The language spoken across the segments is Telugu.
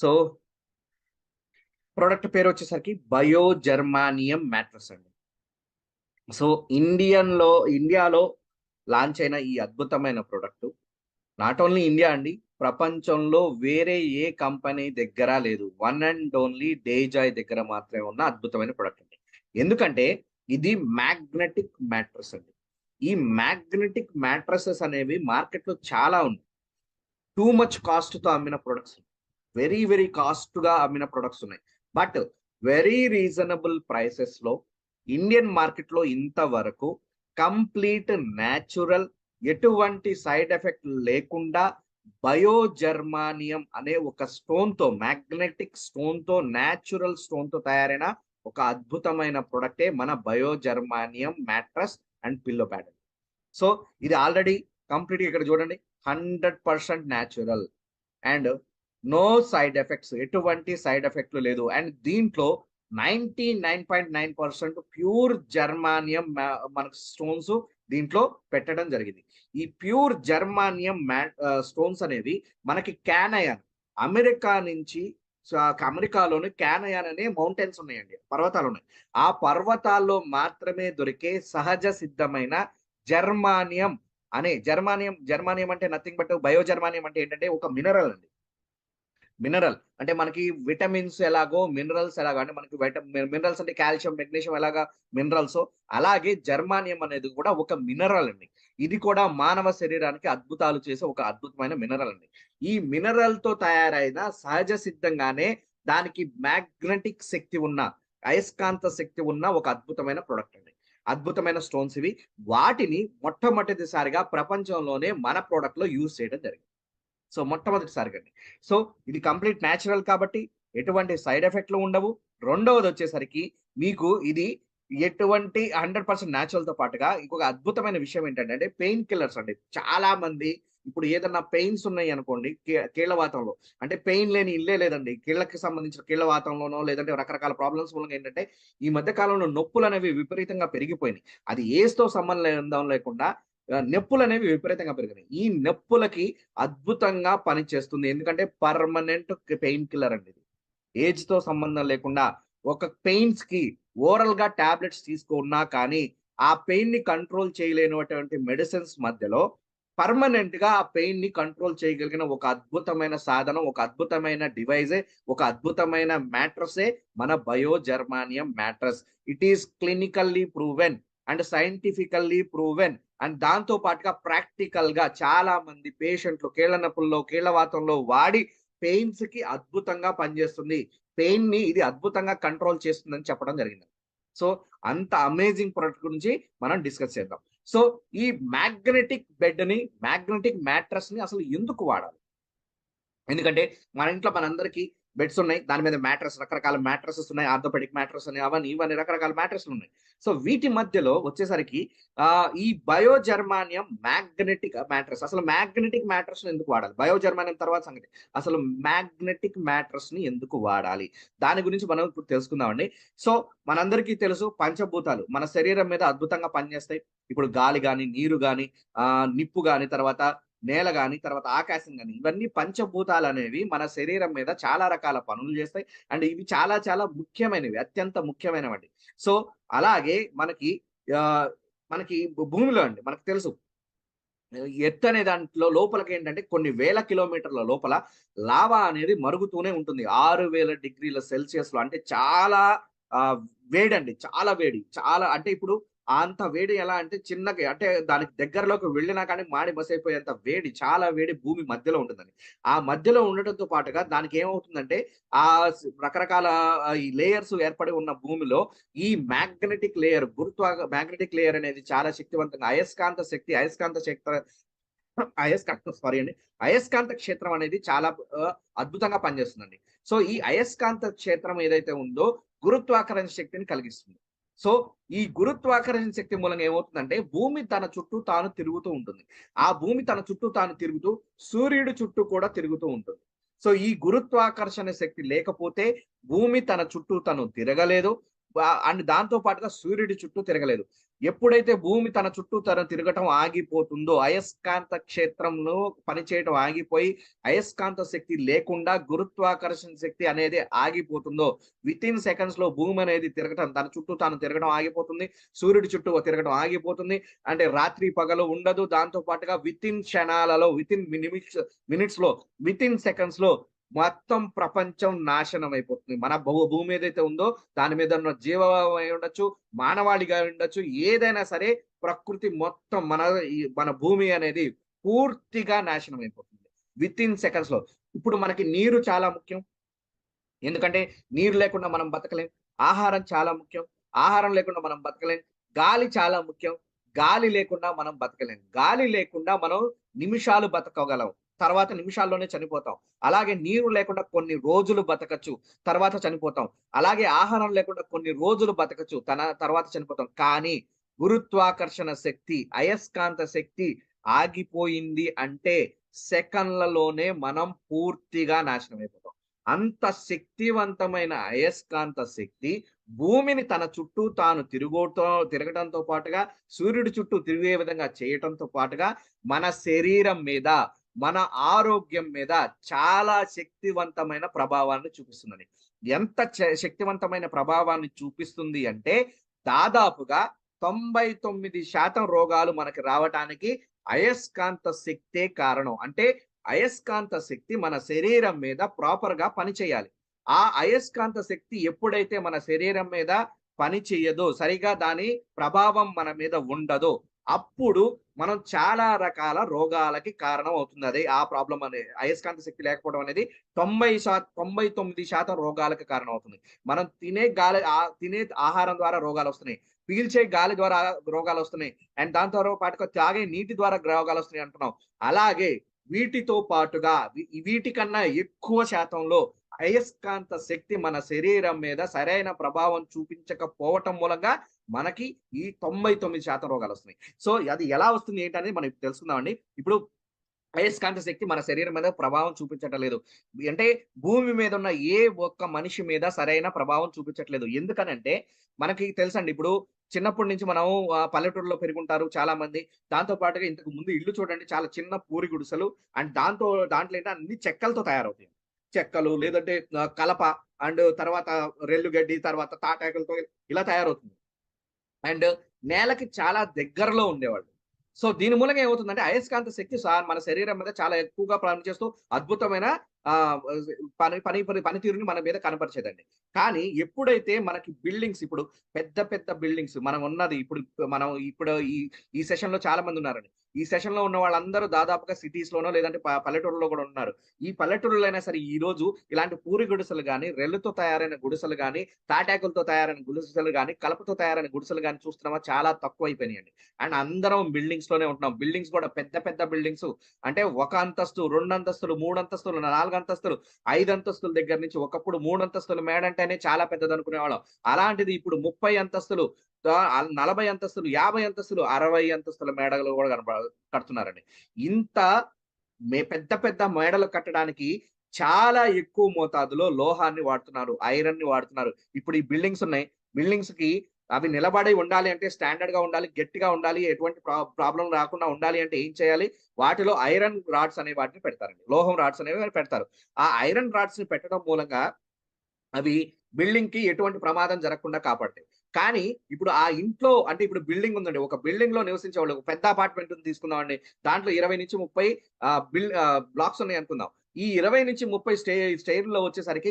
సో ప్రోడక్ట్ పేరు వచ్చేసరికి బయో జర్మానియం మ్యాట్రస్ అండి. సో ఇండియాలో లాంచ్ అయిన ఈ అద్భుతమైన ప్రోడక్ట్ నాట్ ఓన్లీ ఇండియా అండి, ప్రపంచంలో వేరే ఏ కంపెనీ దగ్గర లేదు. వన్ అండ్ ఓన్లీ డేజాయ్ దగ్గర మాత్రమే ఉన్న అద్భుతమైన ప్రోడక్ట్ అండి. ఎందుకంటే ఇది మ్యాగ్నెటిక్ మ్యాట్రస్ అండి. ఈ మ్యాగ్నెటిక్ మ్యాట్రసెస్ అనేవి మార్కెట్లో చాలా ఉన్నాయి. టూ మచ్ కాస్ట్ తో అమ్మిన ప్రొడక్ట్స్, వెరీ వెరీ కాస్ట్ గా అమ్మిన ప్రొడక్ట్స్ ఉన్నాయి. బట్ వెరీ రీజనబుల్ ప్రైసెస్ లో ఇండియన్ మార్కెట్ లో ఇంతవరకు కంప్లీట్ న్యాచురల్, ఎటువంటి సైడ్ ఎఫెక్ట్ లేకుండా బయో జర్మానియం అనే ఒక స్టోన్ తో, మ్యాగ్నెటిక్ స్టోన్ తో, న్యాచురల్ స్టోన్ తో తయారైన ఒక అద్భుతమైన ప్రొడక్టే మన bio germanium mattress and pillow pad. So ఇది ఆల్రెడీ కంప్లీట్ ఇక్కడ చూడండి, 100% natural and no side effects, ఎటువంటి సైడ్ ఎఫెక్ట్లు లేదు. అండ్ దీంట్లో 99.9% ప్యూర్ జర్మానియం మనకు స్టోన్స్ దీంట్లో పెట్టడం జరిగింది. ఈ ప్యూర్ జర్మానియం స్టోన్స్ అనేవి మనకి క్యానయాన్, అమెరికా నుంచి, అమెరికాలోని క్యానయాన్ అనే మౌంటైన్స్ ఉన్నాయండి, పర్వతాలు ఉన్నాయి. ఆ పర్వతాల్లో మాత్రమే దొరికే సహజ సిద్ధమైన జర్మానియం జర్మానియం అంటే నథింగ్ బట్, బయో జర్మానియం అంటే ఏంటంటే ఒక మినరల్ అండి. మినరల్ అంటే మనకి విటమిన్స్ ఎలాగో మినరల్స్ ఎలాగో, అంటే మనకి మినరల్స్ అంటే కాల్షియం, మెగ్నీషియం ఎలాగా మినరల్స్, అలాగే జర్మానియం అనేది కూడా ఒక మినరల్ అండి. ఇది కూడా మానవ శరీరానికి అద్భుతాలు చేసే ఒక అద్భుతమైన మినరల్ అండి. ఈ మినరల్ తో తయారైన సహజ సిద్ధంగానే దానికి మ్యాగ్నెటిక్ శక్తి ఉన్న, అయస్కాంత శక్తి ఉన్న ఒక అద్భుతమైన ప్రొడక్ట్ అండి. అద్భుతమైన స్టోన్స్ ఇవి. వాటిని మొట్టమొదటిసారిగా ప్రపంచంలోనే మన ప్రోడక్ట్ లో యూజ్ చేయడం జరిగింది. సో మొట్టమొదటిసారిగా అండి. సో ఇది కంప్లీట్ న్యాచురల్ కాబట్టి ఎటువంటి సైడ్ ఎఫెక్ట్లు ఉండవు. రెండవది వచ్చేసరికి మీకు ఇది ఎటువంటి 100% న్యాచురల్ తో పాటుగా ఇంకొక అద్భుతమైన విషయం ఏంటంటే పెయిన్ కిల్లర్స్ అండి. చాలా మంది ఇప్పుడు ఏదన్నా పెయిన్స్ ఉన్నాయి అనుకోండి, కీళ్ళవాతంలో, అంటే పెయిన్ లేని ఇల్లే లేదండి. కీళ్ళకి సంబంధించిన కీళ్ళవాతంలోనో లేదంటే రకరకాల ప్రాబ్లమ్స్ మూలంగా ఏంటంటే ఈ మధ్య కాలంలో నొప్పులు అనేవి విపరీతంగా పెరిగిపోయినాయి. అది ఏజ్‌తో సంబంధం లేకుండా నొప్పులనేవి విపరీతంగా పెరిగినాయి. ఈ నొప్పులకి అద్భుతంగా పనిచేస్తుంది. ఎందుకంటే పర్మనెంట్ పెయిన్ కిల్లర్ అండి ఇది. ఏజ్‌తో సంబంధం లేకుండా ఒక పెయిన్స్‌కి ఓరల్‌గా టాబ్లెట్స్ తీసుకున్నా కానీ ఆ పెయిన్‌ని కంట్రోల్ చేయలేనటువంటి మెడిసిన్స్ మధ్యలో పర్మనెంట్‌గా ఆ పెయిన్‌ని కంట్రోల్ చేయగలిగిన ఒక అద్భుతమైన సాధనం, ఒక అద్భుతమైన డివైసే, ఒక అద్భుతమైన మ్యాట్రసే మన bio germanium mattress. It is clinically proven and scientifically proven. And దాంతో పాటుగా ప్రాక్టికల్ గా చాలా మంది పేషెంట్లు కీళ్ళ నొప్పుల్లో, కీళ్ళవాతంలో వాడి పెయిన్స్ కి అద్భుతంగా పనిచేస్తుంది. పెయిన్ ని ఇది అద్భుతంగా కంట్రోల్ చేస్తుందని చెప్పడం జరిగింది. సో అంత అమేజింగ్ ప్రొడక్ట్ గురించి మనం డిస్కస్ చేద్దాం. సో ఈ మ్యాగ్నెటిక్ మ్యాట్రస్ ని అసలు ఎందుకు వాడాలి? ఎందుకంటే మన ఇంట్లో మనందరికీ బెడ్స్ ఉన్నాయి. దాని మీద రకరకాల మ్యాట్రసెస్ ఉన్నాయి. ఆర్థోపెడిక్ మ్యాట్రస్ అని అవని ఇవన్నీ రకరకాల మ్యాట్రస్‌లు ఉన్నాయి. సో వీటి మధ్యలో వచ్చేసరికి ఈ బయో జర్మానియం మ్యాగ్నెటిక్ మ్యాట్రస్, అసలు మ్యాగ్నెటిక్ మ్యాట్రస్‌ని ఎందుకు వాడాలి? బయో జర్మానియం తర్వాత సంగతి. అసలు మ్యాగ్నెటిక్ మ్యాట్రస్‌ని ఎందుకు వాడాలి? దాని గురించి మనం ఇప్పుడు తెలుసుకుందామండి. సో మనందరికీ తెలుసు, పంచభూతాలు మన శరీరం మీద అద్భుతంగా పనిచేస్తాయి. ఇప్పుడు గాలి గాని, నీరు గాని, నిప్పు గాని, తర్వాత నేల గాని, తర్వాత ఆకాశం గాని, ఇవన్నీ పంచభూతాలనేవి మన శరీరం మీద చాలా రకాల పనులు చేస్తాయి. అండ్ ఇవి చాలా చాలా ముఖ్యమైనవి, అత్యంత ముఖ్యమైనవండి. సో అలాగే ఆహ్, మనకి భూమిలో అండి మనకు తెలుసు, ఎర్త్ అనే దాంట్లో లోపలికేంటంటే కొన్ని వేల కిలోమీటర్ల లోపల లావా అనేది మరుగుతూనే ఉంటుంది. 6000 డిగ్రీల సెల్సియస్‌లో, అంటే చాలా ఆహ్, వేడండి. చాలా వేడి. చాలా అంటే ఇప్పుడు అంత వేడి ఎలా అంటే చిన్నగా, అంటే దానికి దగ్గరలోకి వెళ్ళినా కానీ మాడి మసైపోయేంత వేడి, చాలా వేడి భూమి మధ్యలో ఉంటుందండి. ఆ మధ్యలో ఉండటంతో పాటుగా దానికి ఏమవుతుందంటే రకరకాల ఈ లేయర్స్ ఏర్పడి ఉన్న భూమిలో ఈ మ్యాగ్నెటిక్ లేయర్ అనేది చాలా శక్తివంతంగా అయస్కాంత క్షేత్రం అనేది చాలా అద్భుతంగా పనిచేస్తుందండి. సో ఈ అయస్కాంత క్షేత్రం ఏదైతే ఉందో గురుత్వాకర్షణ శక్తిని కలిగిస్తుంది. సో ఈ గురుత్వాకర్షణ శక్తి మూలంగా ఏమవుతుందంటే భూమి తన చుట్టూ తాను తిరుగుతూ ఉంటుంది. ఆ భూమి తన చుట్టూ తాను తిరుగుతూ సూర్యుడి చుట్టూ కూడా తిరుగుతూ ఉంటుంది. సో ఈ గురుత్వాకర్షణ శక్తి లేకపోతే భూమి తన చుట్టూ తను తిరగలేదు. అండ్ దాంతో పాటుగా సూర్యుడి చుట్టూ తిరగలేదు. ఎప్పుడైతే భూమి తన చుట్టూ తిరగటం ఆగిపోతుందో, అయస్కాంత క్షేత్రంలో పనిచేయటం ఆగిపోయి, అయస్కాంత శక్తి లేకుండా గురుత్వాకర్షణ శక్తి అనేది ఆగిపోతుందో, వితిన్ సెకండ్స్ లో భూమి అనేది తిరగటం, తన చుట్టూ తాను తిరగడం ఆగిపోతుంది. సూర్యుడి చుట్టూ తిరగడం ఆగిపోతుంది. అంటే రాత్రి పగలు ఉండదు. దాంతో పాటుగా వితిన్ క్షణాలలో, వితిన్ మినిట్స్ లో, వితిన్ సెకండ్స్ లో మొత్తం ప్రపంచం నాశనం అయిపోతుంది. మన భూమి ఏదైతే ఉందో దాని మీద ఉన్న జీవం అయి ఉండొచ్చు, మానవాళిగా ఉండొచ్చు, ఏదైనా సరే ప్రకృతి మొత్తం మన భూమి అనేది పూర్తిగా నాశనం అయిపోతుంది వితిన్ సెకండ్స్ లో. ఇప్పుడు మనకి నీరు చాలా ముఖ్యం. ఎందుకంటే నీరు లేకుండా మనం బతకలేం. ఆహారం చాలా ముఖ్యం. ఆహారం లేకుండా మనం బతకలేం. గాలి చాలా ముఖ్యం. గాలి లేకుండా మనం బతకలేం. గాలి లేకుండా మనం నిమిషాలు బతకగలం. తర్వాత నిమిషాల్లోనే చనిపోతాం. అలాగే నీరు లేకుండా కొన్ని రోజులు బతకచ్చు. తర్వాత చనిపోతాం. అలాగే ఆహారం లేకుండా కొన్ని రోజులు బతకచ్చు. తర్వాత చనిపోతాం. కానీ గురుత్వాకర్షణ శక్తి, అయస్కాంత శక్తి ఆగిపోయింది అంటే సెకన్లలోనే మనం పూర్తిగా నాశనం అయిపోతాం. అంత శక్తివంతమైన అయస్కాంత శక్తి భూమిని తన చుట్టూ తాను తిరగటంతో పాటుగా, సూర్యుడి చుట్టూ తిరిగే విధంగా చేయటంతో పాటుగా, మన శరీరం మీద, మన ఆరోగ్యం మీద చాలా శక్తివంతమైన ప్రభావాన్ని చూపిస్తుందండి. ఎంత శక్తివంతమైన ప్రభావాన్ని చూపిస్తుంది అంటే, దాదాపుగా 99% రోగాలు మనకి రావటానికి అయస్కాంత శక్తే కారణం. అంటే అయస్కాంత శక్తి మన శరీరం మీద ప్రాపర్ గా పనిచేయాలి. ఆ అయస్కాంత శక్తి ఎప్పుడైతే మన శరీరం మీద పని చేయదో, సరిగా దాని ప్రభావం మన మీద ఉండదో, అప్పుడు మనం చాలా రకాల రోగాలకి కారణం అవుతుంది. అదే ఆ ప్రాబ్లం అనేది, అయస్కాంత శక్తి లేకపోవడం అనేది 99% రోగాలకు కారణం అవుతుంది. మనం తినే ఆహారం ద్వారా రోగాలు వస్తున్నాయి. పీల్చే గాలి ద్వారా రోగాలు వస్తున్నాయి. అండ్ దాంతో పాటుగా తాగే నీటి ద్వారా రోగాలు వస్తున్నాయి అంటున్నాం. అలాగే వీటితో పాటుగా వీటికన్నా ఎక్కువ శాతంలో అయస్కాంత శక్తి మన శరీరం మీద సరైన ప్రభావం చూపించకపోవటం మూలంగా మనకి ఈ 99% రోగాలు వస్తున్నాయి. సో అది ఎలా వస్తుంది ఏంటనేది మనం తెలుసుకుందామండి. ఇప్పుడు అయస్కాంత శక్తి మన శరీరం మీద ప్రభావం చూపించటం లేదు. అంటే భూమి మీద ఉన్న ఏ ఒక్క మనిషి మీద సరైన ప్రభావం చూపించట్లేదు. ఎందుకనంటే మనకి తెలుసండి, ఇప్పుడు చిన్నప్పటి నుంచి మనం పల్లెటూరులో పెరుగుంటారు చాలా మంది. దాంతో పాటుగా ఇంతకు ముందు ఇల్లు చూడండి, చాలా చిన్న పూరి గుడిసెలు. అండ్ దాంట్లో ఏంటంటే అన్ని చెక్కలతో తయారవుతాయి. చెక్కలు లేదంటే కలప, అండ్ తర్వాత రెల్లు గడ్డి, తర్వాత తాటాకులతో ఇలా తయారవుతుంది. అండ్ నేలకి చాలా దగ్గరలో ఉండేవాళ్ళు. సో దీని మూలంగా ఏమవుతుందంటే అయస్కాంత శక్తి మన శరీరం మీద చాలా ఎక్కువగా పనిచేస్తూ అద్భుతమైన ఆహ్, పనితీరుని మన మీద కనపరిచేదండి. కానీ ఎప్పుడైతే మనకి బిల్డింగ్స్, ఇప్పుడు పెద్ద పెద్ద బిల్డింగ్స్ మనం ఉన్నది, ఇప్పుడు ఈ సెషన్‌లో చాలా మంది ఉన్నారండి. ఈ సెషన్‌లో ఉన్న వాళ్ళందరూ దాదాపుగా సిటీస్‌లోనో లేదంటే పల్లెటూరులో కూడా ఉన్నారు. ఈ పల్లెటూరులో అయినా సరే ఈరోజు ఇలాంటి పూరి గుడిసెలు గాని, రెల్లుతో తయారైన గుడిసెలు గాని, తాటాకులతో తయారైన గుడిసెలు గాని, కలపతో తయారైన గుడిసెలు గాని చూస్తున్నామా, చాలా తక్కువైపోయినాయండి. అండ్ అందరం బిల్డింగ్స్ లోనే ఉంటున్నాం. బిల్డింగ్స్ కూడా పెద్ద పెద్ద బిల్డింగ్స్, అంటే 1 అంతస్తు, 2 అంతస్తులు, 3 అంతస్తులు, 4 అంతస్తులు, 5 అంతస్తుల దగ్గర నుంచి, ఒకప్పుడు 3 అంతస్తుల మేడ అంటేనే చాలా పెద్దది అనుకునేవాళ్ళం. అలాంటిది ఇప్పుడు 30 అంతస్తులు, 40 అంతస్తులు, 50 అంతస్తులు, 60 అంతస్తుల మేడలు కూడా కడుతున్నారండి. ఇంత పెద్ద పెద్ద మేడలు కట్టడానికి చాలా ఎక్కువ మోతాదులో లోహాన్ని వాడుతున్నారు, ఐరన్ ని వాడుతున్నారు. ఇప్పుడు ఈ బిల్డింగ్స్ ఉన్నాయి. బిల్డింగ్స్ కి అవి నిలబడి ఉండాలి అంటే స్టాండర్డ్ గా ఉండాలి, గట్టిగా ఉండాలి, ఎటువంటి ప్రాబ్లం రాకుండా ఉండాలి అంటే ఏం చేయాలి? వాటిలో ఐరన్ రాడ్స్ అనే వాటిని పెడతారండి. లోహం రాడ్స్ అనేవి పెడతారు. ఆ ఐరన్ రాడ్స్ ని పెట్టడం మూలంగా అవి బిల్డింగ్ కి ఎటువంటి ప్రమాదం జరగకుండా కాపాడతాయి. కానీ ఇప్పుడు ఆ ఇంట్లో, అంటే ఇప్పుడు బిల్డింగ్ ఉందండి. ఒక బిల్డింగ్ లో నివసించేవాళ్ళు, ఒక పెద్ద అపార్ట్మెంట్ తీసుకుందామండి. దాంట్లో 20-30 బ్లాక్స్ ఉన్నాయి అనుకుందాం. ఈ 20-30 స్టెయిర్‌లో వచ్చేసరికి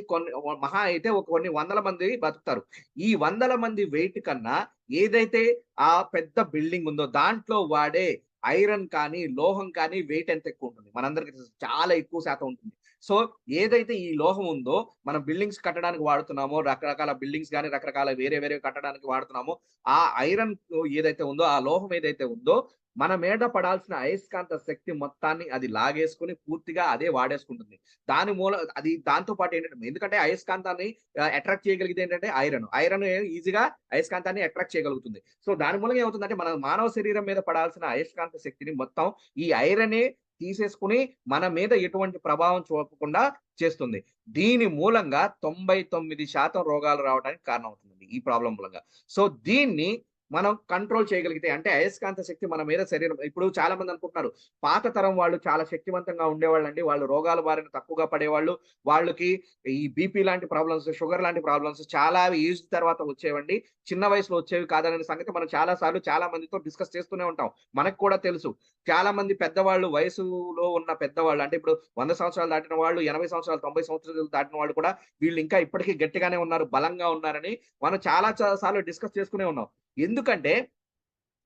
మహా అయితే కొన్ని వందల మంది బతుకుతారు. ఈ వందల మంది వెయిట్ కన్నా ఏదైతే ఆ పెద్ద బిల్డింగ్ ఉందో దాంట్లో వాడే ఐరన్ కానీ, లోహం కానీ వెయిట్ ఎంత ఎక్కువ ఉంటుంది? మనందరికీ తెలుసు, చాలా ఎక్కువ శాతం ఉంటుంది. సో ఏదైతే ఈ లోహం ఉందో, మనం బిల్డింగ్స్ కట్టడానికి వాడుతున్నామో, రకరకాల బిల్డింగ్స్ గాని, రకరకాల వేరే కట్టడానికి వాడుతున్నామో, ఆ ఐరన్ ఏదైతే ఉందో, ఆ లోహం ఏదైతే ఉందో, మన మీద పడాల్సిన అయస్కాంత శక్తి మొత్తాన్ని అది లాగేసుకొని పూర్తిగా అదే వాడేసుకుంటుంది. దాంతో పాటు ఏంటంటే, ఎందుకంటే అయస్కాంతాన్ని అట్రాక్ట్ చేయగలిగేది ఏంటంటే ఐరన్. ఐరన్ ఈజీగా అయస్కాంతాన్ని అట్రాక్ట్ చేయగలుగుతుంది. సో దాని మూలంగా ఏమవుతుందంటే, మన మానవ శరీరం మీద పడాల్సిన అయస్కాంత శక్తిని మొత్తం ఈ ఐరనే తీసేసుకొని మన మీద ఎటువంటి ప్రభావం చూపకుండా చేస్తుంది. దీని మూలంగా 99% రోగాలు రావడానికి కారణమవుతుందండి. ఈ ప్రాబ్లం మూలంగా. సో దీన్ని మనం కంట్రోల్ చేయగలిగితే, అంటే అయస్కాంత శక్తి మన మీద శరీరం, ఇప్పుడు చాలా మంది అనుకుంటున్నారు పాత తరం వాళ్ళు చాలా శక్తివంతంగా ఉండేవాళ్ళండి. వాళ్ళు రోగాల బారిన తక్కువగా పడేవాళ్ళు. వాళ్ళకి ఈ బీపీ లాంటి ప్రాబ్లమ్స్, షుగర్ లాంటి ప్రాబ్లమ్స్ చాలా ఏజ్ తర్వాత వచ్చేవండి. చిన్న వయసులో వచ్చేవి కాదనే సంగతి మనం చాలా సార్లు చాలా మందితో డిస్కస్ చేస్తూనే ఉంటాం. మనకు కూడా తెలుసు. చాలా మంది పెద్దవాళ్ళు, వయసులో ఉన్న పెద్దవాళ్ళు, అంటే ఇప్పుడు 100 సంవత్సరాలు దాటిన వాళ్ళు, 80 సంవత్సరాలు, 90 సంవత్సరాలు దాటిన వాళ్ళు కూడా వీళ్ళు ఇంకా ఇప్పటికీ గట్టిగానే ఉన్నారు, బలంగా ఉన్నారని మనం చాలా సార్లు డిస్కస్ చేసుకునే ఉన్నాం. ఎందుకంటే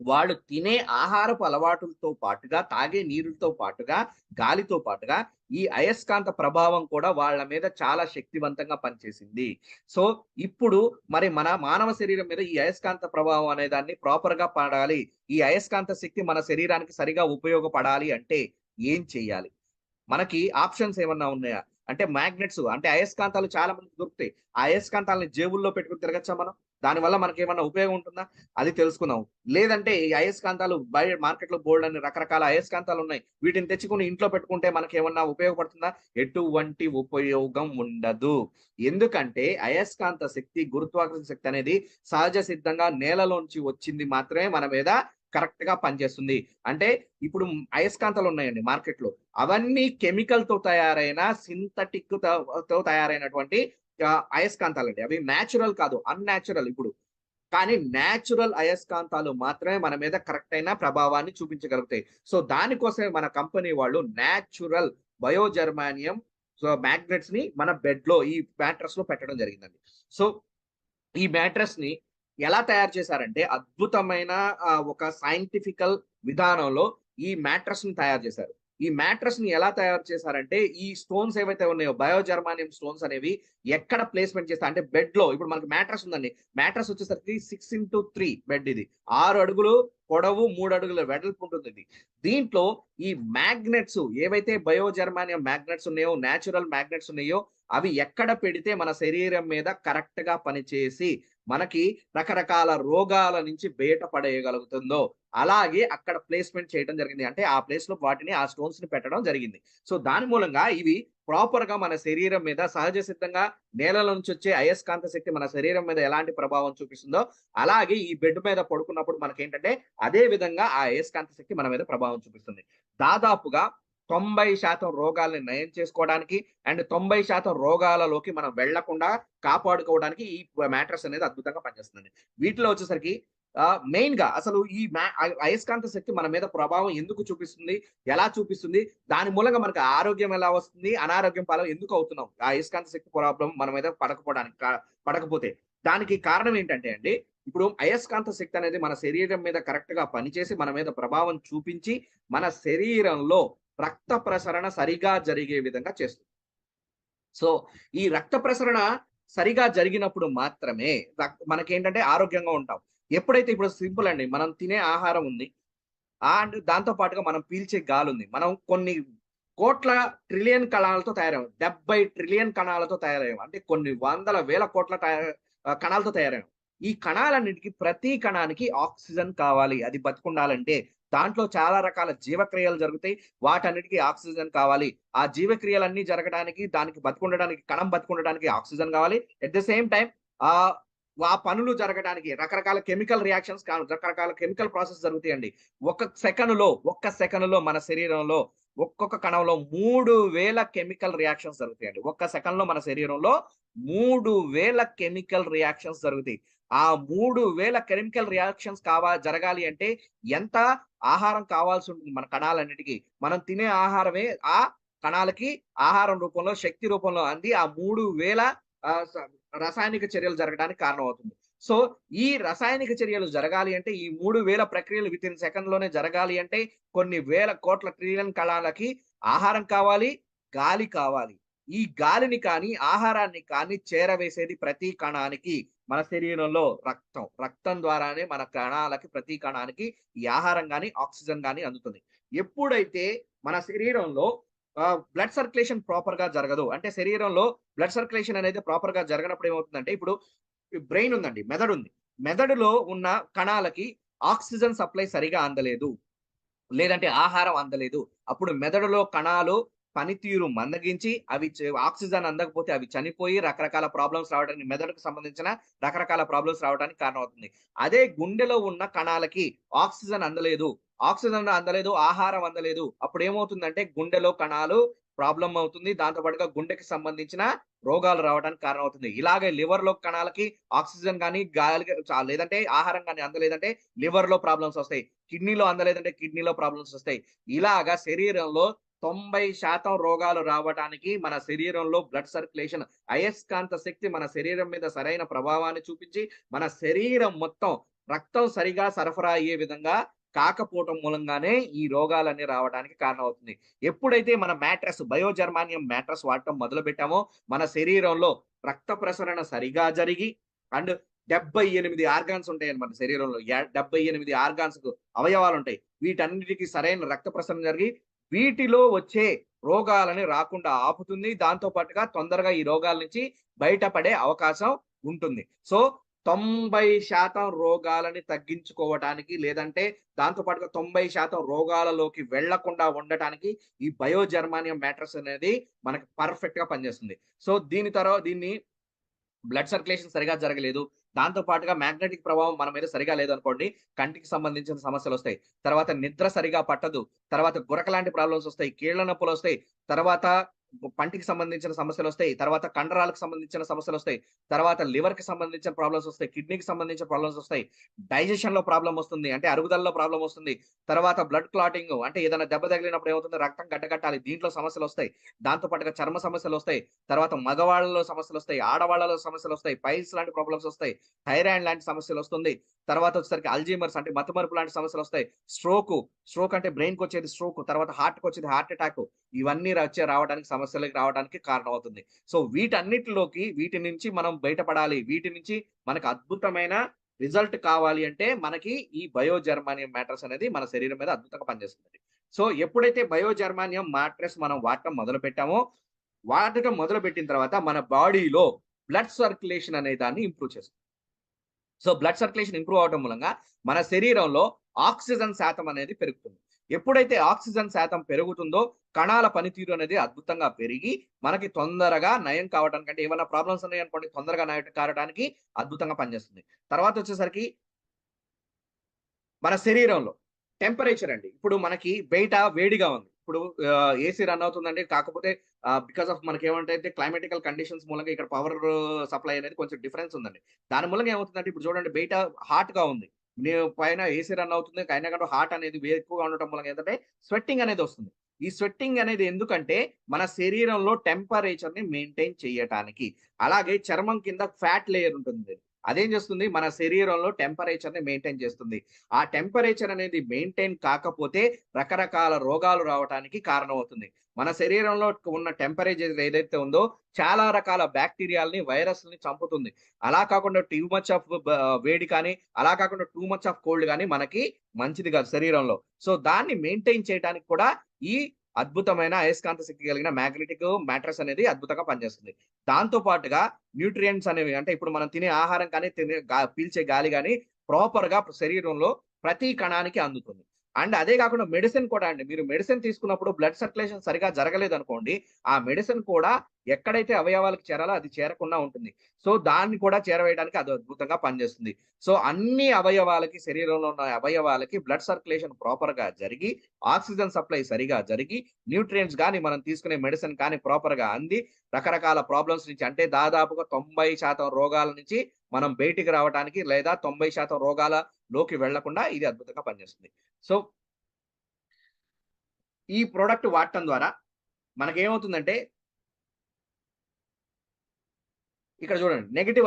వాళ్ళు తినే ఆహారపు అలవాటులతో పాటుగా, తాగే నీరుతో పాటుగా, గాలితో పాటుగా ఈ అయస్కాంత ప్రభావం కూడా వాళ్ళ మీద చాలా శక్తివంతంగా పనిచేసింది. సో, ఇప్పుడు మరి మన మానవ శరీరం మీద ఈ అయస్కాంత ప్రభావం అనే దాన్ని ప్రాపర్‌గా పడాలి. ఈ అయస్కాంత శక్తి మన శరీరానికి సరిగా ఉపయోగపడాలి అంటే ఏం చేయాలి? మనకి ఆప్షన్స్ ఏమన్నా ఉన్నాయా? అంటే మాగ్నెట్స్, అంటే అయస్కాంతాలు చాలా మందికి దొరుకుతాయి. ఆ అయస్కాంతాలను జేబుల్లో పెట్టుకొని తిరగచ్చా మనం? దానివల్ల మనకేమన్నా ఉపయోగం ఉంటుందా? అది తెలుసుకుందాం. లేదంటే ఈ అయస్కాంతాలు మార్కెట్‌లో బోలెడన్ని రకరకాల అయస్కాంతాలున్నాయి. వీటిని తెచ్చుకొని ఇంట్లో పెట్టుకుంటే మనకేమన్నా ఉపయోగపడుతుందా? ఎటువంటి ఉపయోగం ఉండదు. ఎందుకంటే అయస్కాంత శక్తి, గురుత్వాకర్షణ శక్తి అనేది సహజ సిద్ధంగా నేలలోంచి వచ్చింది మాత్రమే మన మీద కరెక్ట్‌గా పనిచేస్తుంది. అంటే ఇప్పుడు అయస్కాంతాలు ఉన్నాయండి మార్కెట్‌లో. అవన్నీ కెమికల్‌తో తయారైన సింథటిక్ తో తయారైనటువంటి అయస్కాంతాలండి. అవి నేచురల్ కాదు. అన్‌నేచురల్ ఇప్పుడు. కానీ నేచురల్ అయస్కాంతాలు మాత్రమే మన మీద కరెక్ట్ అయిన ప్రభావాన్ని చూపించగలుగుతాయి. సో, దానికోసమే మన కంపెనీ వాళ్ళు నేచురల్ బయో జర్మానియం మాగ్నెట్స్‌ని మన బెడ్‌లో, ఈ మ్యాట్రెస్‌లో పెట్టడం జరిగిందండి. సో, ఈ మ్యాట్రెస్‌ని ఎలా తయారు చేశారంటే అద్భుతమైన ఒక సైంటిఫికల్ విధానంలో ఈ మ్యాట్రెస్‌ని తయారు చేశారు. ఈ మ్యాట్రెస్‌ని ఎలా తయారు చేశారంటే, ఈ స్టోన్స్ ఏవైతే ఉన్నాయో బయో జర్మానియం స్టోన్స్ అనేవి ఎక్కడ ప్లేస్‌మెంట్ చేస్తారు అంటే బెడ్‌లో, ఇప్పుడు మనకు మ్యాట్రెస్ ఉందండి. మ్యాట్రెస్ వచ్చేసరికి 6x3 బెడ్ ఇది. 6 అడుగులు పొడవు, 3 అడుగుల వెడల్పు ఉంటుందిది. దీంట్లో ఈ మాగ్నెట్స్ ఏవైతే బయో జర్మానియం మాగ్నెట్స్ ఉన్నాయో, నేచురల్ మాగ్నెట్స్ ఉన్నాయో, అవి ఎక్కడ పెడితే మన శరీరం మీద కరెక్ట్‌గా పనిచేసి మనకి రకరకాల రోగాల నుంచి బయట పడేయగలుగుతుందో, అలాగే అక్కడ ప్లేస్‌మెంట్ చేయడం జరిగింది. అంటే ఆ ప్లేస్‌లో వాటిని, ఆ స్టోన్స్‌ని పెట్టడం జరిగింది. సో, దాని మూలంగా ఇవి ప్రాపర్‌గా మన శరీరం మీద సహజ సిద్ధంగా నేల నుంచి వచ్చే అయస్కాంత శక్తి మన శరీరం మీద ఎలాంటి ప్రభావం చూపిస్తుందో, అలాగే ఈ బెడ్ మీద పడుకున్నప్పుడు మనకేంటంటే అదే విధంగా ఆ అయస్కాంత శక్తి మన మీద ప్రభావం చూపిస్తుంది. దాదాపుగా 90% రోగాల్ని నయం చేసుకోవడానికి అండ్ 90% రోగాలలోకి మనం వెళ్ళకుండా కాపాడుకోవడానికి ఈ మ్యాట్రెస్ అనేది అద్భుతంగా పనిచేస్తుందండి. వీటిలో వచ్చేసరికి మెయిన్‌గా అసలు ఈ అయస్కాంత శక్తి మన మీద ప్రభావం ఎందుకు చూపిస్తుంది? ఎలా చూపిస్తుంది? దాని మూలంగా మనకు ఆరోగ్యం ఎలా వస్తుంది? అనారోగ్యం పాలు ఎందుకు అవుతున్నాం? ఆ అయస్కాంత శక్తి ప్రాబ్లమ్ మన మీద పడకపోవడానికి పడకపోతే. దానికి కారణం ఏంటంటే అండి, ఇప్పుడు అయస్కాంత శక్తి అనేది మన శరీరం మీద కరెక్ట్‌గా పనిచేసి మన మీద ప్రభావం చూపించి, మన శరీరంలో రక్త ప్రసరణ సరిగా జరిగే విధంగా చేస్తుంది. సో, ఈ రక్త ప్రసరణ సరిగా జరిగినప్పుడు మాత్రమే మనకేంటంటే ఆరోగ్యంగా ఉంటాం. ఎప్పుడైతే ఇప్పుడు సింపుల్ అండి. మనం తినే ఆహారం ఉంది. అండ్ దాంతో పాటుగా మనం పీల్చే గాలుంది. మనం కొన్ని కోట్ల ట్రిలియన్ కణాలతో తయారయ్యాం. 70 ట్రిలియన్ కణాలతో తయారయ్యాం. అంటే కొన్ని వందల వేల కోట్ల కణాలతో తయారయ్యాం. ఈ కణాలన్నిటికి, ప్రతి కణానికి ఆక్సిజన్ కావాలి. అది బతికుండాలంటే. దాంట్లో చాలా రకాల జీవక్రియలు జరుగుతాయి. వాటన్నిటికి ఆక్సిజన్ కావాలి. ఆ జీవక్రియలన్నీ జరగడానికి, దానికి బతికుండడానికి, కణం బతికుండడానికి ఆక్సిజన్ కావాలి. ఎట్ ద సేమ్ టైమ్ ఆహ్, ఆ పనులు జరగడానికి రకరకాల కెమికల్ రియాక్షన్స్, రకరకాల కెమికల్ ప్రాసెస్ జరుగుతాయండి. ఒక్క సెకనులో మన శరీరంలో ఒక్కొక్క కణంలో 3000 కెమికల్ రియాక్షన్స్ జరుగుతాయండి. ఒక్క సెకన్‌లో మన శరీరంలో 3000 కెమికల్ రియాక్షన్స్ జరుగుతాయి. ఆ 3000 కెమికల్ రియాక్షన్స్ జరగాలి అంటే ఎంత ఆహారం కావాల్సి ఉంటుంది మన కణాలన్నిటికి. మనం తినే ఆహారమే ఆ కణాలకి ఆహారం రూపంలో, శక్తి రూపంలో అంది ఆ 3000 ఆహ్, స రసాయనిక చర్యలు జరగడానికి కారణమవుతుంది. సో, ఈ రసాయనిక చర్యలు జరగాలి అంటే, ఈ 3000 ప్రక్రియలు వితిన్ సెకండ్‌లోనే జరగాలి అంటే, కొన్ని వేల కోట్ల ట్రిలియన్ కణాలకి ఆహారం కావాలి, గాలి కావాలి. ఈ గాలిని కానీ, ఆహారాన్ని కానీ చేరవేసేది ప్రతి కణానికి మన శరీరంలో రక్తం. రక్తం ద్వారానే మన కణాలకి, ప్రతి కణానికి ఈ ఆహారం గాని, ఆక్సిజన్ గాని అందుతుంది. ఎప్పుడైతే మన శరీరంలో బ్లడ్ సర్క్యులేషన్ ప్రాపర్‌గా జరగదు. అంటే శరీరంలో బ్లడ్ సర్క్యులేషన్ అనేది ప్రాపర్‌గా జరగనప్పుడు ఏమవుతుందంటే, ఇప్పుడు బ్రెయిన్ ఉందండి. మెదడుంది. మెదడులో ఉన్న కణాలకి ఆక్సిజన్ సప్లై సరిగా అందలేదు. లేదంటే ఆహారం అందలేదు. అప్పుడు మెదడులో కణాలు పనితీరు మందగించి అవి ఆక్సిజన్ అందకపోతే అవి చనిపోయి రకరకాల ప్రాబ్లమ్స్ రావడానికి, మెదడుకు సంబంధించిన రకరకాల ప్రాబ్లమ్స్ రావడానికి కారణమవుతుంది. అదే గుండెలో ఉన్న కణాలకి ఆక్సిజన్ అందలేదు, ఆహారం అందలేదు. అప్పుడేమవుతుందంటే గుండెలో కణాలు ప్రాబ్లమ్ అవుతుంది. దాంతో పాటుగా గుండెకి సంబంధించిన రోగాలు రావడానికి కారణమవుతుంది. ఇలాగే లివర్‌లో కణాలకి ఆక్సిజన్ గాని, లేదంటే ఆహారం గాని అందలేదంటే లివర్‌లో ప్రాబ్లమ్స్ వస్తాయి. కిడ్నీలో అందలేదంటే కిడ్నీలో ప్రాబ్లమ్స్ వస్తాయి. ఇలాగా శరీరంలో 90% రోగాలు రావటానికి మన శరీరంలో బ్లడ్ సర్క్యులేషన్, అయస్కాంత శక్తి మన శరీరం మీద సరైన ప్రభావాన్ని చూపించి, మన శరీరం మొత్తం రక్తం సరిగా సరఫరా అయ్యే విధంగా కాకపోవటం మూలంగానే ఈ రోగాలన్నీ రావడానికి కారణమవుతుంది. ఎప్పుడైతే మన బయోజర్మానియం మ్యాట్రెస్ వాడటం మొదలుపెట్టామో, మన శరీరంలో రక్త ప్రసరణ సరిగా జరిగి అండ్ 78 ఆర్గాన్స్ ఉంటాయండి మన శరీరంలో. 78 ఆర్గాన్స్‌కు అవయవాలుంటాయి. వీటన్నిటికి సరైన రక్త ప్రసరణ జరిగి, వీటిలో వచ్చే రోగాలని రాకుండా ఆపుతుంది. దాంతో పాటుగా తొందరగా ఈ రోగాల నుంచి బయటపడే అవకాశం ఉంటుంది. సో, 90% రోగాలని తగ్గించుకోవటానికి, లేదంటే దాంతో పాటుగా 90% రోగాలలోకి వెళ్ళకుండా ఉండటానికి ఈ బయోజర్మానియం మ్యాట్రెస్ అనేది మనకి పర్ఫెక్ట్‌గా పనిచేస్తుంది. సో, దీన్ని బ్లడ్ సర్క్యులేషన్ సరిగా జరగలేదు, దాంతో పాటుగా మ్యాగ్నెటిక్ ప్రభావం మన మీద సరిగా లేదనుకోండి, కంటికి సంబంధించిన సమస్యలొస్తాయి. తర్వాత నిద్ర సరిగా పట్టదు. తర్వాత గురకలాంటి ప్రాబ్లమ్స్ వస్తాయి. కీళ్ళ నొప్పులొస్తాయి. తర్వాత పంటికి సంబంధించిన సమస్యలొస్తాయి. తర్వాత కండరాలకు సంబంధించిన సమస్యలొస్తాయి. తర్వాత లివర్‌కి సంబంధించిన ప్రాబ్లమ్స్ వస్తాయి. కిడ్నీకి సంబంధించిన ప్రాబ్లమ్స్ వస్తాయి. డైజెషన్‌లో ప్రాబ్లమ్ వస్తుంది. అంటే అరుగుదలలో ప్రాబ్లమ్ వస్తుంది. తర్వాత బ్లడ్ క్లాటింగ్, అంటే ఏదైనా దెబ్బ తగిలినప్పుడు ఏమవుతుంది, రక్తం గడ్డకట్టాలి. దీంట్లో సమస్యలొస్తాయి. దాంతో పాటుగా చర్మ సమస్యలొస్తాయి. తర్వాత మగవాళ్ళలో సమస్యలొస్తాయి. ఆడవాళ్ళలో సమస్యలొస్తాయి. పైల్స్ లాంటి ప్రాబ్లమ్స్ వస్తాయి. థైరాయిడ్ లాంటి సమస్యలొస్తుంది. తర్వాత వచ్చేసరికి అల్జీమర్స్ అంటే మతిమరుపు లాంటి సమస్యలొస్తాయి. స్ట్రోక్ అంటే బ్రెయిన్‌కొచ్చేది స్ట్రోక్. తర్వాత హార్ట్‌కొచ్చేది హార్ట్ అటాక్. ఇవన్నీ రావడానికి సమస్యలకి రావడానికి కారణమవుతుంది. సో, వీటి నుంచి మనం బయటపడాలి. వీటి నుంచి మనకు అద్భుతమైన రిజల్ట్ కావాలి అంటే మనకి ఈ బయోజర్మానియం మ్యాట్రెస్ అనేది మన శరీరం మీద అద్భుతంగా పనిచేస్తుంది. సో, ఎప్పుడైతే బయోజర్మానియం మ్యాట్రెస్ మనం వాడటం మొదలుపెట్టిన తర్వాత మన బాడీలో బ్లడ్ సర్క్యులేషన్ అనే దాన్ని ఇంప్రూవ్ చేస్తుంది. సో, బ్లడ్ సర్క్యులేషన్ ఇంప్రూవ్ అవ్వటం మూలంగా మన శరీరంలో ఆక్సిజన్ శాతం అనేది పెరుగుతుంది. ఎప్పుడైతే ఆక్సిజన్ శాతం పెరుగుతుందో కణాల పనితీరు అనేది అద్భుతంగా పెరిగి మనకి తొందరగా నయం కావడానికి, అంటే ఏమైనా ప్రాబ్లమ్స్ ఉన్నాయనుకోండి, తొందరగా నయం కావడానికి అద్భుతంగా పనిచేస్తుంది. తర్వాత వచ్చేసరికి మన శరీరంలో టెంపరేచర్ అండి. ఇప్పుడు మనకి బయట వేడిగా ఉంది. ఇప్పుడు ఏసీ రన్ అవుతుందండి. కాకపోతే బికాస్ ఆఫ్ మనకేమంటే క్లైమాటికల్ కండిషన్స్ మూలంగా ఇక్కడ పవర్ సప్లై అనేది కొంచెం డిఫరెన్స్ ఉందండి. దాని మూలంగా ఏమవుతుందంటే ఇప్పుడు చూడండి, బయట హాట్‌గా ఉంది. పైన ఏసీ రన్ అవుతుంది. అయినా కానీ హాట్ అనేది ఎక్కువగా ఉండటం మూలంగా ఏంటంటే స్వెట్టింగ్ అనేది వస్తుంది. ఈ స్వెట్టింగ్ అనేది ఎందుకంటే మన శరీరంలో టెంపరేచర్‌ని మెయింటైన్ చేయటానికి. అలాగే చర్మం కింద ఫ్యాట్ లేయర్ ఉంటుంది. అదేం చేస్తుంది, మన శరీరంలో టెంపరేచర్‌ని మెయింటైన్ చేస్తుంది. ఆ టెంపరేచర్ అనేది మెయింటైన్ కాకపోతే రకరకాల రోగాలు రావటానికి కారణమవుతుంది. మన శరీరంలో ఉన్న టెంపరేచర్ ఏదైతే ఉందో చాలా రకాల బాక్టీరియాలని, వైరస్‌లని చంపుతుంది. అలా కాకుండా టూ మచ్ ఆఫ్ వేడి కానీ, అలా కాకుండా టూ మచ్ ఆఫ్ కోల్డ్ గాని మనకి మంచిది కాదు శరీరంలో. సో, దాన్ని మెయింటైన్ చేయటానికి కూడా ఈ అద్భుతమైన అయస్కాంత శక్తి కలిగిన మ్యాగ్నెటిక్ మ్యాట్రెస్ అనేది అద్భుతంగా పనిచేస్తుంది. దాంతో పాటుగా న్యూట్రియంట్స్ అనేవి, అంటే ఇప్పుడు మనం తినే ఆహారం కానీ, పీల్చే గాలి గాని ప్రాపర్‌గా శరీరంలో ప్రతి కణానికి అందుతుంది. అండ్ అదే కాకుండా మెడిసిన్ కూడా అండి. మీరు మెడిసిన్ తీసుకున్నప్పుడు బ్లడ్ సర్క్యులేషన్ సరిగ్గా జరగలేదనుకోండి, ఆ మెడిసిన్ కూడా ఎక్కడైతే అవయవాలకు చేరాలో అది చేరకుండా ఉంటుంది. సో, దాన్ని కూడా చేరవేయడానికి అది అద్భుతంగా పనిచేస్తుంది. సో, అన్ని అవయవాలకి, శరీరంలో ఉన్న అవయవాలకి బ్లడ్ సర్క్యులేషన్ ప్రాపర్‌గా జరిగి, ఆక్సిజన్ సప్లై సరిగా జరిగి, న్యూట్రియంట్స్ గాని, మనం తీసుకునే మెడిసిన్ కానీ ప్రాపర్‌గా అంది, రకరకాల ప్రాబ్లమ్స్ నుంచి, అంటే దాదాపుగా 90% రోగాల నుంచి మనం బయటికి రావటానికి, లేదా 90% రోగాలలోకి వెళ్ళకుండా ఇది అద్భుతంగా పనిచేస్తుంది. సో, ఈ ప్రొడక్ట్ వాడటం ద్వారా మనకేమవుతుందంటే, ఇక్కడ చూడండి, నెగెటివ్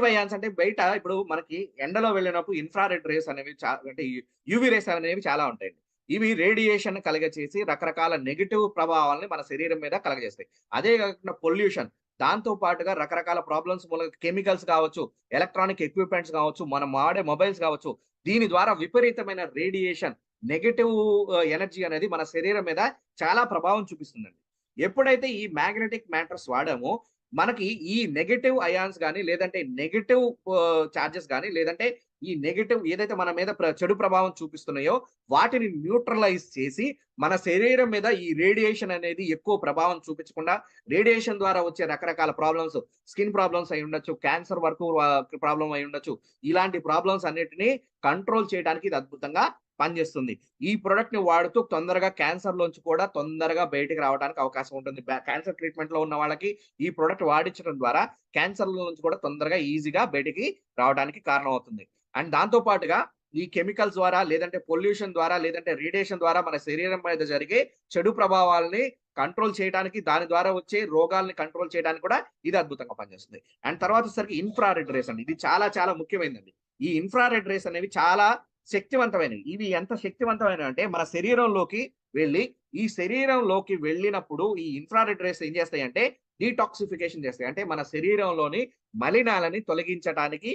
అయాన్స్ అంటే బయట ఇప్పుడు మనకి ఎండలో వెళ్ళినప్పుడు ఇన్‌ఫ్రారెడ్ రేస్ అనేవి అంటే యూవీ రేస్ అనేవి చాలా ఉంటాయండి. ఇవి రేడియేషన్ కలగచేసి రకరకాల నెగెటివ్ ప్రభావాల్ని మన శరీరం మీద కలగజేస్తాయి. అదే కాకుండా పొల్యూషన్, దాంతో పాటుగా రకరకాల ప్రాబ్లమ్స్ మూలంగా కెమికల్స్ కావచ్చు, ఎలక్ట్రానిక్ ఎక్విప్‌మెంట్స్ కావచ్చు, మనం వాడే మొబైల్స్ కావచ్చు, దీని ద్వారా విపరీతమైన రేడియేషన్, నెగెటివ్ ఎనర్జీ అనేది మన శరీరం మీద చాలా ప్రభావం చూపిస్తుందండి. ఎప్పుడైతే ఈ మ్యాగ్నెటిక్ మ్యాటర్స్ వాడామో మనకి ఈ నెగెటివ్ అయాన్స్ గాని, లేదంటే నెగెటివ్ చార్జెస్ గాని, లేదంటే ఈ నెగెటివ్ ఏదైతే మన మీద చెడు ప్రభావం చూపిస్తున్నాయో వాటిని న్యూట్రలైజ్ చేసి మన శరీరం మీద ఈ రేడియేషన్ అనేది ఎక్కువ ప్రభావం చూపించకుండా, రేడియేషన్ ద్వారా వచ్చే రకరకాల ప్రాబ్లమ్స్, స్కిన్ ప్రాబ్లమ్స్ అయి ఉండొచ్చు, క్యాన్సర్ వరకు ప్రాబ్లం అయి ఉండొచ్చు. ఇలాంటి ప్రాబ్లమ్స్ అన్నిటిని కంట్రోల్ చేయడానికి ఇది అద్భుతంగా పనిచేస్తుంది. ఈ ప్రొడక్ట్ ని వాడుతూ తొందరగా క్యాన్సర్ లోంచి కూడా తొందరగా బయటికి రావడానికి అవకాశం ఉంటుంది. క్యాన్సర్ ట్రీట్మెంట్ లో ఉన్న వాళ్ళకి ఈ ప్రొడక్ట్ వాడించడం ద్వారా క్యాన్సర్ నుంచి కూడా తొందరగా ఈజీగా బయటికి రావడానికి కారణం అవుతుంది. అండ్ దాంతో పాటుగా ఈ కెమికల్స్ ద్వారా, లేదంటే పొల్యూషన్ ద్వారా, లేదంటే రేడియేషన్ ద్వారా మన శరీరం మీద జరిగే చెడు ప్రభావాలని కంట్రోల్ చేయడానికి, దాని ద్వారా వచ్చే రోగాల్ని కంట్రోల్ చేయడానికి కూడా ఇది అద్భుతంగా పనిచేస్తుంది. అండ్ తర్వాత వచ్చేసరికి ఇన్ఫ్రారెడ్ రేస్ అండి. ఇది చాలా చాలా ముఖ్యమైనది. ఈ ఇన్ఫ్రారెడ్ రేస్ అనేవి చాలా శక్తివంతమైనవి. ఇవి ఎంత శక్తివంతమైనవి అంటే మన శరీరంలోకి వెళ్ళి, ఈ శరీరంలోకి వెళ్ళినప్పుడు ఈ ఇన్ఫ్రారెడ్ రేస్ ఏం చేస్తాయంటే డీటాక్సిఫికేషన్ చేస్తాయి. అంటే మన శరీరంలోని మలినాలని తొలగించడానికి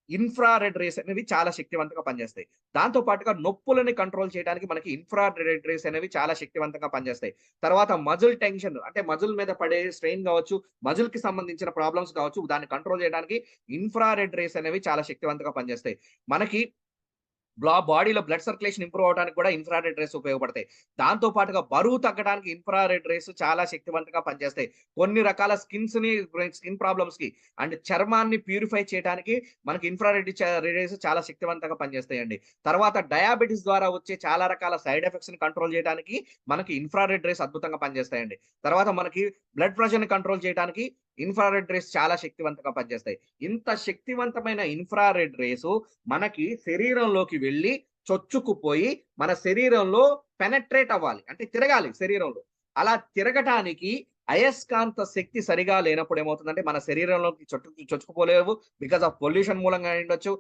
ఇన్ఫ్రారెడ్ రేస్ అనేవి చాలా శక్తివంతంగా పనిచేస్తాయి. దాంతో పాటుగా నొప్పులని కంట్రోల్ చేయడానికి మనకి ఇన్ఫ్రారెడ్ రేస్ అనేవి చాలా శక్తివంతంగా పనిచేస్తాయి. తర్వాత మజిల్ టెన్షన్, అంటే మజిల్ మీద పడే స్ట్రెయిన్ కావచ్చు, మజిల్ కి సంబంధించిన ప్రాబ్లమ్స్ కావచ్చు, దాన్ని కంట్రోల్ చేయడానికి ఇన్ఫ్రారెడ్ రేస్ అనేవి చాలా శక్తివంతంగా పనిచేస్తాయి. మనకి బాడీలో బ్లడ్ సర్క్యులేషన్ ఇంప్రూవ్ అవడానికి కూడా ఇన్ఫ్రారెడ్ రేస్ ఉపయోగపడతాయి. దాంతో పాటుగా బరువు తగ్గడానికి ఇన్ఫ్రారెడ్ రేస్ చాలా శక్తివంతంగా పనిచేస్తాయి. కొన్ని రకాల స్కిన్ ప్రాబ్లమ్స్ కి అండ్ చర్మాన్ని ప్యూరిఫై చేయడానికి మనకి ఇన్ఫ్రారెడ్ రేస్ చాలా శక్తివంతంగా పనిచేస్తాయండి. తర్వాత డయాబెటిస్ ద్వారా వచ్చే చాలా రకాల సైడ్ ఎఫెక్ట్స్ ని కంట్రోల్ చేయడానికి మనకి ఇన్ఫ్రారెడ్ రేస్ అద్భుతంగా పనిచేస్తాయండి. తర్వాత మనకి బ్లడ్ ప్రెషర్ ని కంట్రోల్ చేయడానికి ఇన్ఫ్రారెడ్ రేస్ చాలా శక్తివంతంగా పనిచేస్తాయి. ఇంత శక్తివంతమైన ఇన్ఫ్రారెడ్ రేసు మనకి శరీరంలోకి వెళ్ళి చొచ్చుకుపోయి మన శరీరంలో పెనట్రేట్ అవ్వాలి, అంటే తిరగాలి శరీరంలో. అలా తిరగటానికి అయస్కాంత శక్తి సరిగా లేనప్పుడు ఏమవుతుందంటే మన శరీరంలోకి చొచ్చుకుపోలేవు. బికాస్ ఆఫ్ పొల్యూషన్ మూలంగా అయ్యుండొచ్చు,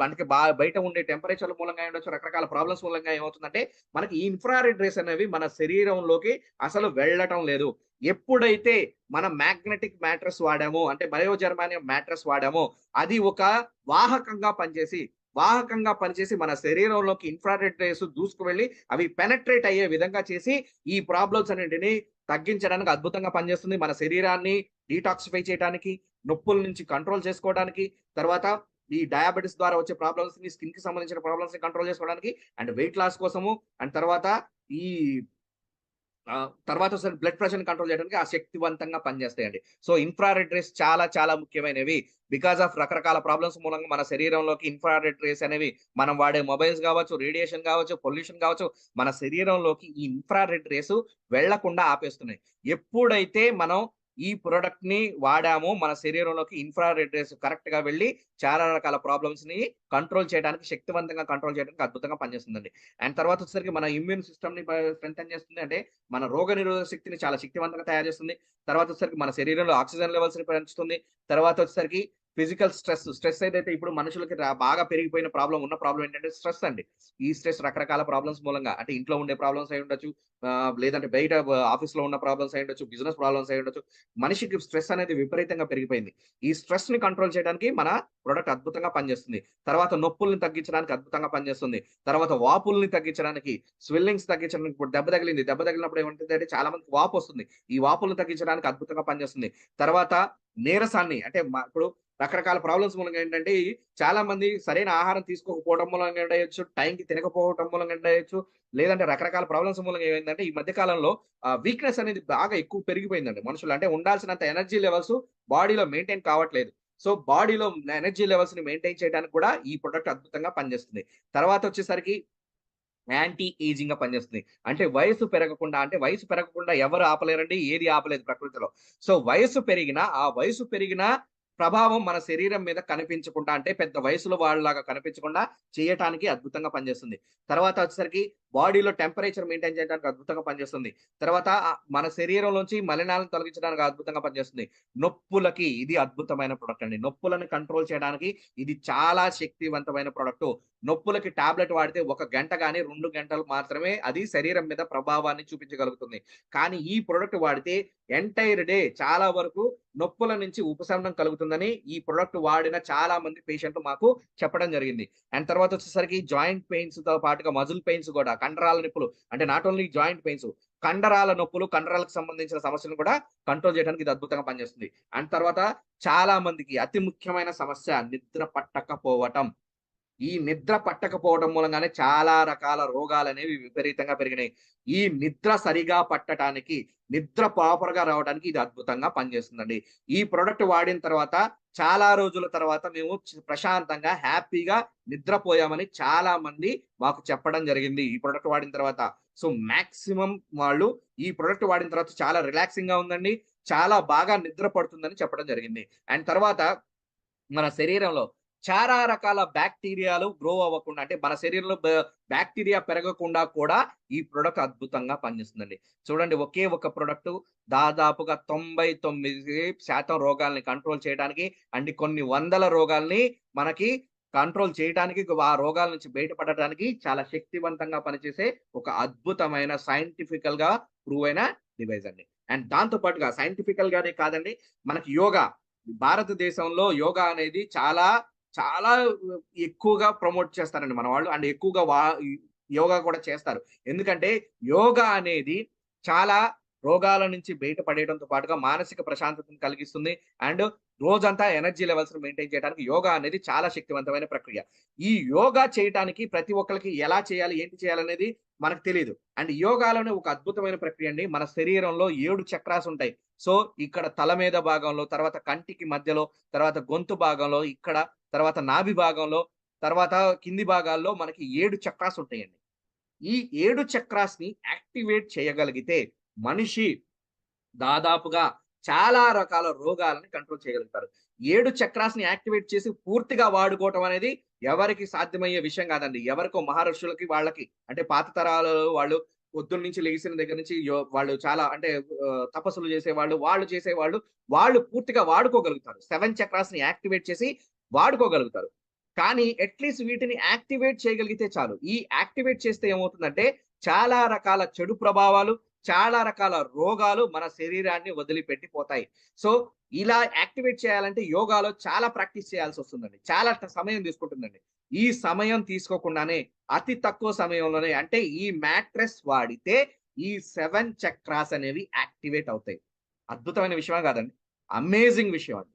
మనకి బయట ఉండే టెంపరేచర్ మూలంగా అయ్యుండొచ్చు, రకరకాల ప్రాబ్లమ్స్ మూలంగా ఏమవుతుందంటే మనకి ఈ ఇన్ఫ్రారెడ్ రేస్ అనేవి మన శరీరంలోకి అసలు వెళ్ళటం లేదు. ఎప్పుడైతే మన మ్యాగ్నెటిక్ మ్యాట్రెస్ వాడామో, అంటే బయోజర్మానియం మ్యాట్రెస్ వాడామో, అది ఒక వాహకంగా పనిచేసి మన శరీరంలోకి ఇన్ఫ్రారెడ్ రేస్ దూసుకువెళ్ళి అవి పెనట్రేట్ అయ్యే విధంగా చేసి ఈ ప్రాబ్లమ్స్ అన్నింటిని తగ్గించడానికి అద్భుతంగా పనిచేస్తుంది. మన శరీరాన్ని డీటాక్సిఫై చేయడానికి, నొప్పుల నుంచి కంట్రోల్ చేసుకోవడానికి, తర్వాత ఈ డయాబెటిస్ ద్వారా వచ్చే ప్రాబ్లమ్స్ ని, స్కిన్ కి సంబంధించిన ప్రాబ్లమ్స్ ని కంట్రోల్ చేసుకోవడానికి, అండ్ వెయిట్ లాస్ కోసము, అండ్ తర్వాత ఈ తర్వాత బ్లడ్ ప్రెషర్ ని కంట్రోల్ చేయడానికి శక్తివంతంగా పనిచేస్తాయండి. సో ఇన్ఫ్రారెడ్ రేస్ చాలా చాలా ముఖ్యమైనవి. బికాస్ ఆఫ్ రకరకాల ప్రాబ్లమ్స్ మూలంగా మన శరీరంలోకి ఇన్ఫ్రారెడ్ రేస్ అనేవి, మనం వాడే మొబైల్స్ కావచ్చు, రేడియేషన్ కావచ్చు, పొల్యూషన్ కావచ్చు, మన శరీరంలోకి ఈ ఇన్ఫ్రారెడ్ రేసు వెళ్లకుండా ఆపేస్తున్నాయి. ఎప్పుడైతే మనం ఈ ప్రొడక్ట్ ని వాడామో మన శరీరంలోకి ఇన్ఫ్రారెడ్ రేస్ కరెక్ట్ గా వెళ్ళి చాలా రకాల ప్రాబ్లమ్స్ ని కంట్రోల్ చేయడానికి, శక్తివంతంగా కంట్రోల్ చేయడానికి అద్భుతంగా పనిచేస్తుందండి. అండ్ తర్వాత వచ్చేసరికి మన ఇమ్యూన్ సిస్టమ్ ని స్ట్రెంథెన్ చేస్తుంది. అంటే మన రోగ నిరోధక శక్తిని చాలా శక్తివంతంగా తయారు చేస్తుంది. తర్వాత వచ్చేసరికి మన శరీరంలో ఆక్సిజన్ లెవెల్స్ ని పెంచుతుంది. తర్వాత వచ్చేసరికి ఫిజికల్ స్ట్రెస్ ఏదైతే ఇప్పుడు మనుషులకి బాగా పెరిగిపోయిన ఉన్న ప్రాబ్లం ఏంటంటే స్ట్రెస్ అండి. ఈ స్ట్రెస్ రకరకాల ప్రాబ్లమ్స్ మూలంగా, అంటే ఇంట్లో ఉండే ప్రాబ్లమ్స్ అయి ఉండొచ్చు, లేదంటే బయట ఆఫీస్ లో ఉన్న ప్రాబ్లమ్స్ అయి ఉండొచ్చు, బిజినెస్ ప్రాబ్లమ్స్ అయి ఉండొచ్చు. మనిషికి స్ట్రెస్ అనేది విపరీతంగా పెరిగిపోయింది. ఈ స్ట్రెస్ ని కంట్రోల్ చేయడానికి మన ప్రొడక్ట్ అద్భుతంగా పనిచేస్తుంది. తర్వాత నొప్పుల్ని తగ్గించడానికి అద్భుతంగా పనిచేస్తుంది. తర్వాత వాపుల్ని తగ్గించడానికి, స్వెల్లింగ్స్ తగ్గించడానికి, ఇప్పుడు దెబ్బ తగిలినప్పుడు ఏమంటుందంటే చాలా మందికి వాపు వస్తుంది. ఈ వాపుల్ని తగ్గించడానికి అద్భుతంగా పనిచేస్తుంది. తర్వాత నీరసాన్ని, అంటే ఇప్పుడు రకరకాల ప్రాబ్లమ్స్ మూలంగా ఏంటంటే చాలా మంది సరైన ఆహారం తీసుకోకపోవడం మూలంగా ఉండవచ్చు, టైంకి తినకపోవడం మూలంగా ఉండవచ్చు, లేదంటే రకరకాల ప్రాబ్లమ్స్ మూలంగా ఏమైందంటే ఈ మధ్య కాలంలో వీక్నెస్ అనేది బాగా ఎక్కువ పెరిగిపోయిందండి మనుషులు. అంటే ఉండాల్సినంత ఎనర్జీ లెవెల్స్ బాడీలో మెయింటైన్ కావట్లేదు. సో బాడీలో ఎనర్జీ లెవెల్స్ ని మెయింటైన్ చేయడానికి కూడా ఈ ప్రొడక్ట్ అద్భుతంగా పనిచేస్తుంది. తర్వాత వచ్చేసరికి యాంటీ ఏజింగ్ గా పనిచేస్తుంది. అంటే వయసు పెరగకుండా ఎవరు ఆపలేరండి, ఏది ఆపలేదు ప్రకృతిలో. సో ఆ వయసు పెరిగిన ప్రభావం మన శరీరం మీద కనిపించకుండా, అంటే పెద్ద వయసులో వాళ్ళలాగా కనిపించకుండా చేయటానికి అద్భుతంగా పనిచేస్తుంది. తర్వాత వచ్చేసరికి బాడీలో టెంపరేచర్ మెయింటైన్ చేయడానికి అద్భుతంగా పనిచేస్తుంది. తర్వాత మన శరీరంలోంచి మలినాలను తొలగించడానికి అద్భుతంగా పనిచేస్తుంది. నొప్పులకి ఇది అద్భుతమైన ప్రొడక్ట్ అండి. నొప్పులను కంట్రోల్ చేయడానికి ఇది చాలా శక్తివంతమైన ప్రొడక్ట్. నొప్పులకి టాబ్లెట్ వాడితే 1 గంట గాని 2 గంటలు మాత్రమే అది శరీరం మీద ప్రభావాన్ని చూపించగలుగుతుంది. కానీ ఈ ప్రొడక్ట్ వాడితే ఎంటైర్ డే చాలా వరకు నొప్పుల నుంచి ఉపశమనం కలుగుతుందని ఈ ప్రొడక్ట్ వాడిన చాలా మంది పేషెంట్లు మాకు చెప్పడం జరిగింది. అండ్ తర్వాత వచ్చేసరికి జాయింట్ పెయిన్స్ తో పాటుగా మజిల్ పెయిన్స్ కూడా, కండరాల నొప్పులు, అంటే నాట్ ఓన్లీ జాయింట్ పెయిన్స్, కండరాల నొప్పులు, కండరాలకు సంబంధించిన సమస్యలను కూడా కంట్రోల్ చేయడానికి ఇది అద్భుతంగా పనిచేస్తుంది. అండ్ తర్వాత చాలా మందికి అతి ముఖ్యమైన సమస్య నిద్ర పట్టకపోవటం. ఈ నిద్ర పట్టకపోవడం మూలంగానే చాలా రకాల రోగాలనేవి విపరీతంగా పెరిగినాయి. ఈ నిద్ర సరిగా పట్టటానికి, నిద్ర ప్రాపర్‌గా రావడానికి ఇది అద్భుతంగా పనిచేస్తుందండి. ఈ ప్రొడక్ట్ వాడిన తర్వాత చాలా రోజుల తర్వాత మేము ప్రశాంతంగా, హ్యాపీగా నిద్రపోయామని చాలా మంది మాకు చెప్పడం జరిగింది. ఈ ప్రొడక్ట్ వాడిన తర్వాత. సో, మాక్సిమం వాళ్ళు ఈ ప్రొడక్ట్ వాడిన తర్వాత చాలా రిలాక్సింగ్‌గా ఉందండి. చాలా బాగా నిద్ర పడుతుందని చెప్పడం జరిగింది. అండ్ తర్వాత మన శరీరంలో చాలా రకాల బ్యాక్టీరియాలు గ్రో అవ్వకుండా అంటే మన శరీరంలో బ్యాక్టీరియా పెరగకుండా కూడా ఈ ప్రొడక్ట్ అద్భుతంగా పనిచేస్తుందండి. చూడండి ఒకే ఒక ప్రొడక్ట్ దాదాపుగా 99% రోగాల్ని కంట్రోల్ చేయడానికి అండ్ కొన్ని వందల రోగాల్ని మనకి కంట్రోల్ చేయడానికి ఆ రోగాల నుంచి బయటపడటానికి చాలా శక్తివంతంగా పనిచేసే ఒక అద్భుతమైన సైంటిఫికల్‌గా ప్రూవ్ అయిన డివైస్ అండి. అండ్ దాంతో పాటుగా సైంటిఫికల్ గానే కాదండి మనకి యోగా భారతదేశంలో యోగా అనేది చాలా, చాలా ఎక్కువగా ప్రమోట్ చేస్తారండి మన వాళ్ళు. అండ్ ఎక్కువగా యోగా కూడా చేస్తారు. ఎందుకంటే యోగా అనేది చాలా రోగాల నుంచి బయటపడేయడంతో పాటుగా మానసిక ప్రశాంతతను కలిగిస్తుంది. అండ్ రోజంతా ఎనర్జీ లెవెల్స్‌ని మెయింటైన్ చేయడానికి యోగా అనేది చాలా శక్తివంతమైన ప్రక్రియ. ఈ యోగా చేయటానికి ప్రతి ఒక్కళ్ళకి ఎలా చేయాలి, ఏంటి చేయాలనేది మనకు తెలీదు. అండ్ యోగాలోనే ఒక అద్భుతమైన ప్రక్రియ అండి. మన శరీరంలో 7 చక్రాస్ ఉంటాయి. సో, ఇక్కడ తల మీద భాగంలో, తర్వాత కంటికి మధ్యలో, తర్వాత గొంతు భాగంలో, ఇక్కడ తర్వాత నాభి భాగంలో, తర్వాత కింది భాగాల్లో మనకి 7 చక్రాస్ ఉంటాయండి. ఈ 7 చక్రాస్‌ని యాక్టివేట్ చేయగలిగితే మనిషి దాదాపుగా చాలా రకాల రోగాలని కంట్రోల్ చేయగలుగుతారు. 7 చక్రాస్‌ని యాక్టివేట్ చేసి పూర్తిగా వాడుకోవటం అనేది ఎవరికీ సాధ్యమయ్యే విషయం కాదండి. ఎవరికో మహర్షులకి వాళ్ళకి అంటే పాత తరాలలో వాళ్ళు పొద్దున్న నుంచి లెగిసిన దగ్గర నుంచి వాళ్ళు చాలా అంటే తపస్సులు చేసేవాళ్ళు, వాళ్ళు చేసేవాళ్ళు, వాళ్ళు పూర్తిగా వాడుకోగలుగుతారు. 7 చక్రాస్‌ని యాక్టివేట్ చేసి వాడుకోగలుగుతారు. కానీ అట్‌లీస్ట్ వీటిని యాక్టివేట్ చేయగలిగితే చాలు. ఈ యాక్టివేట్ చేస్తే ఏమవుతుందంటే చాలా రకాల చెడు ప్రభావాలు, చాలా రకాల రోగాలు మన శరీరాన్ని వదిలిపెట్టి పోతాయి. సో, ఇలా యాక్టివేట్ చేయాలంటే యోగాలో చాలా ప్రాక్టీస్ చేయాల్సొస్తుందండి. చాలా సమయం తీసుకుంటుందండి. ఈ సమయం తీసుకోకుండానే అతి తక్కువ సమయంలోనే అంటే ఈ మ్యాట్రెస్ వాడితే ఈ 7 చక్రాస్ అనేవి యాక్టివేట్ అవుతాయి. అద్భుతమైన విషయమా కాదండి? అమేజింగ్ విషయం అండి.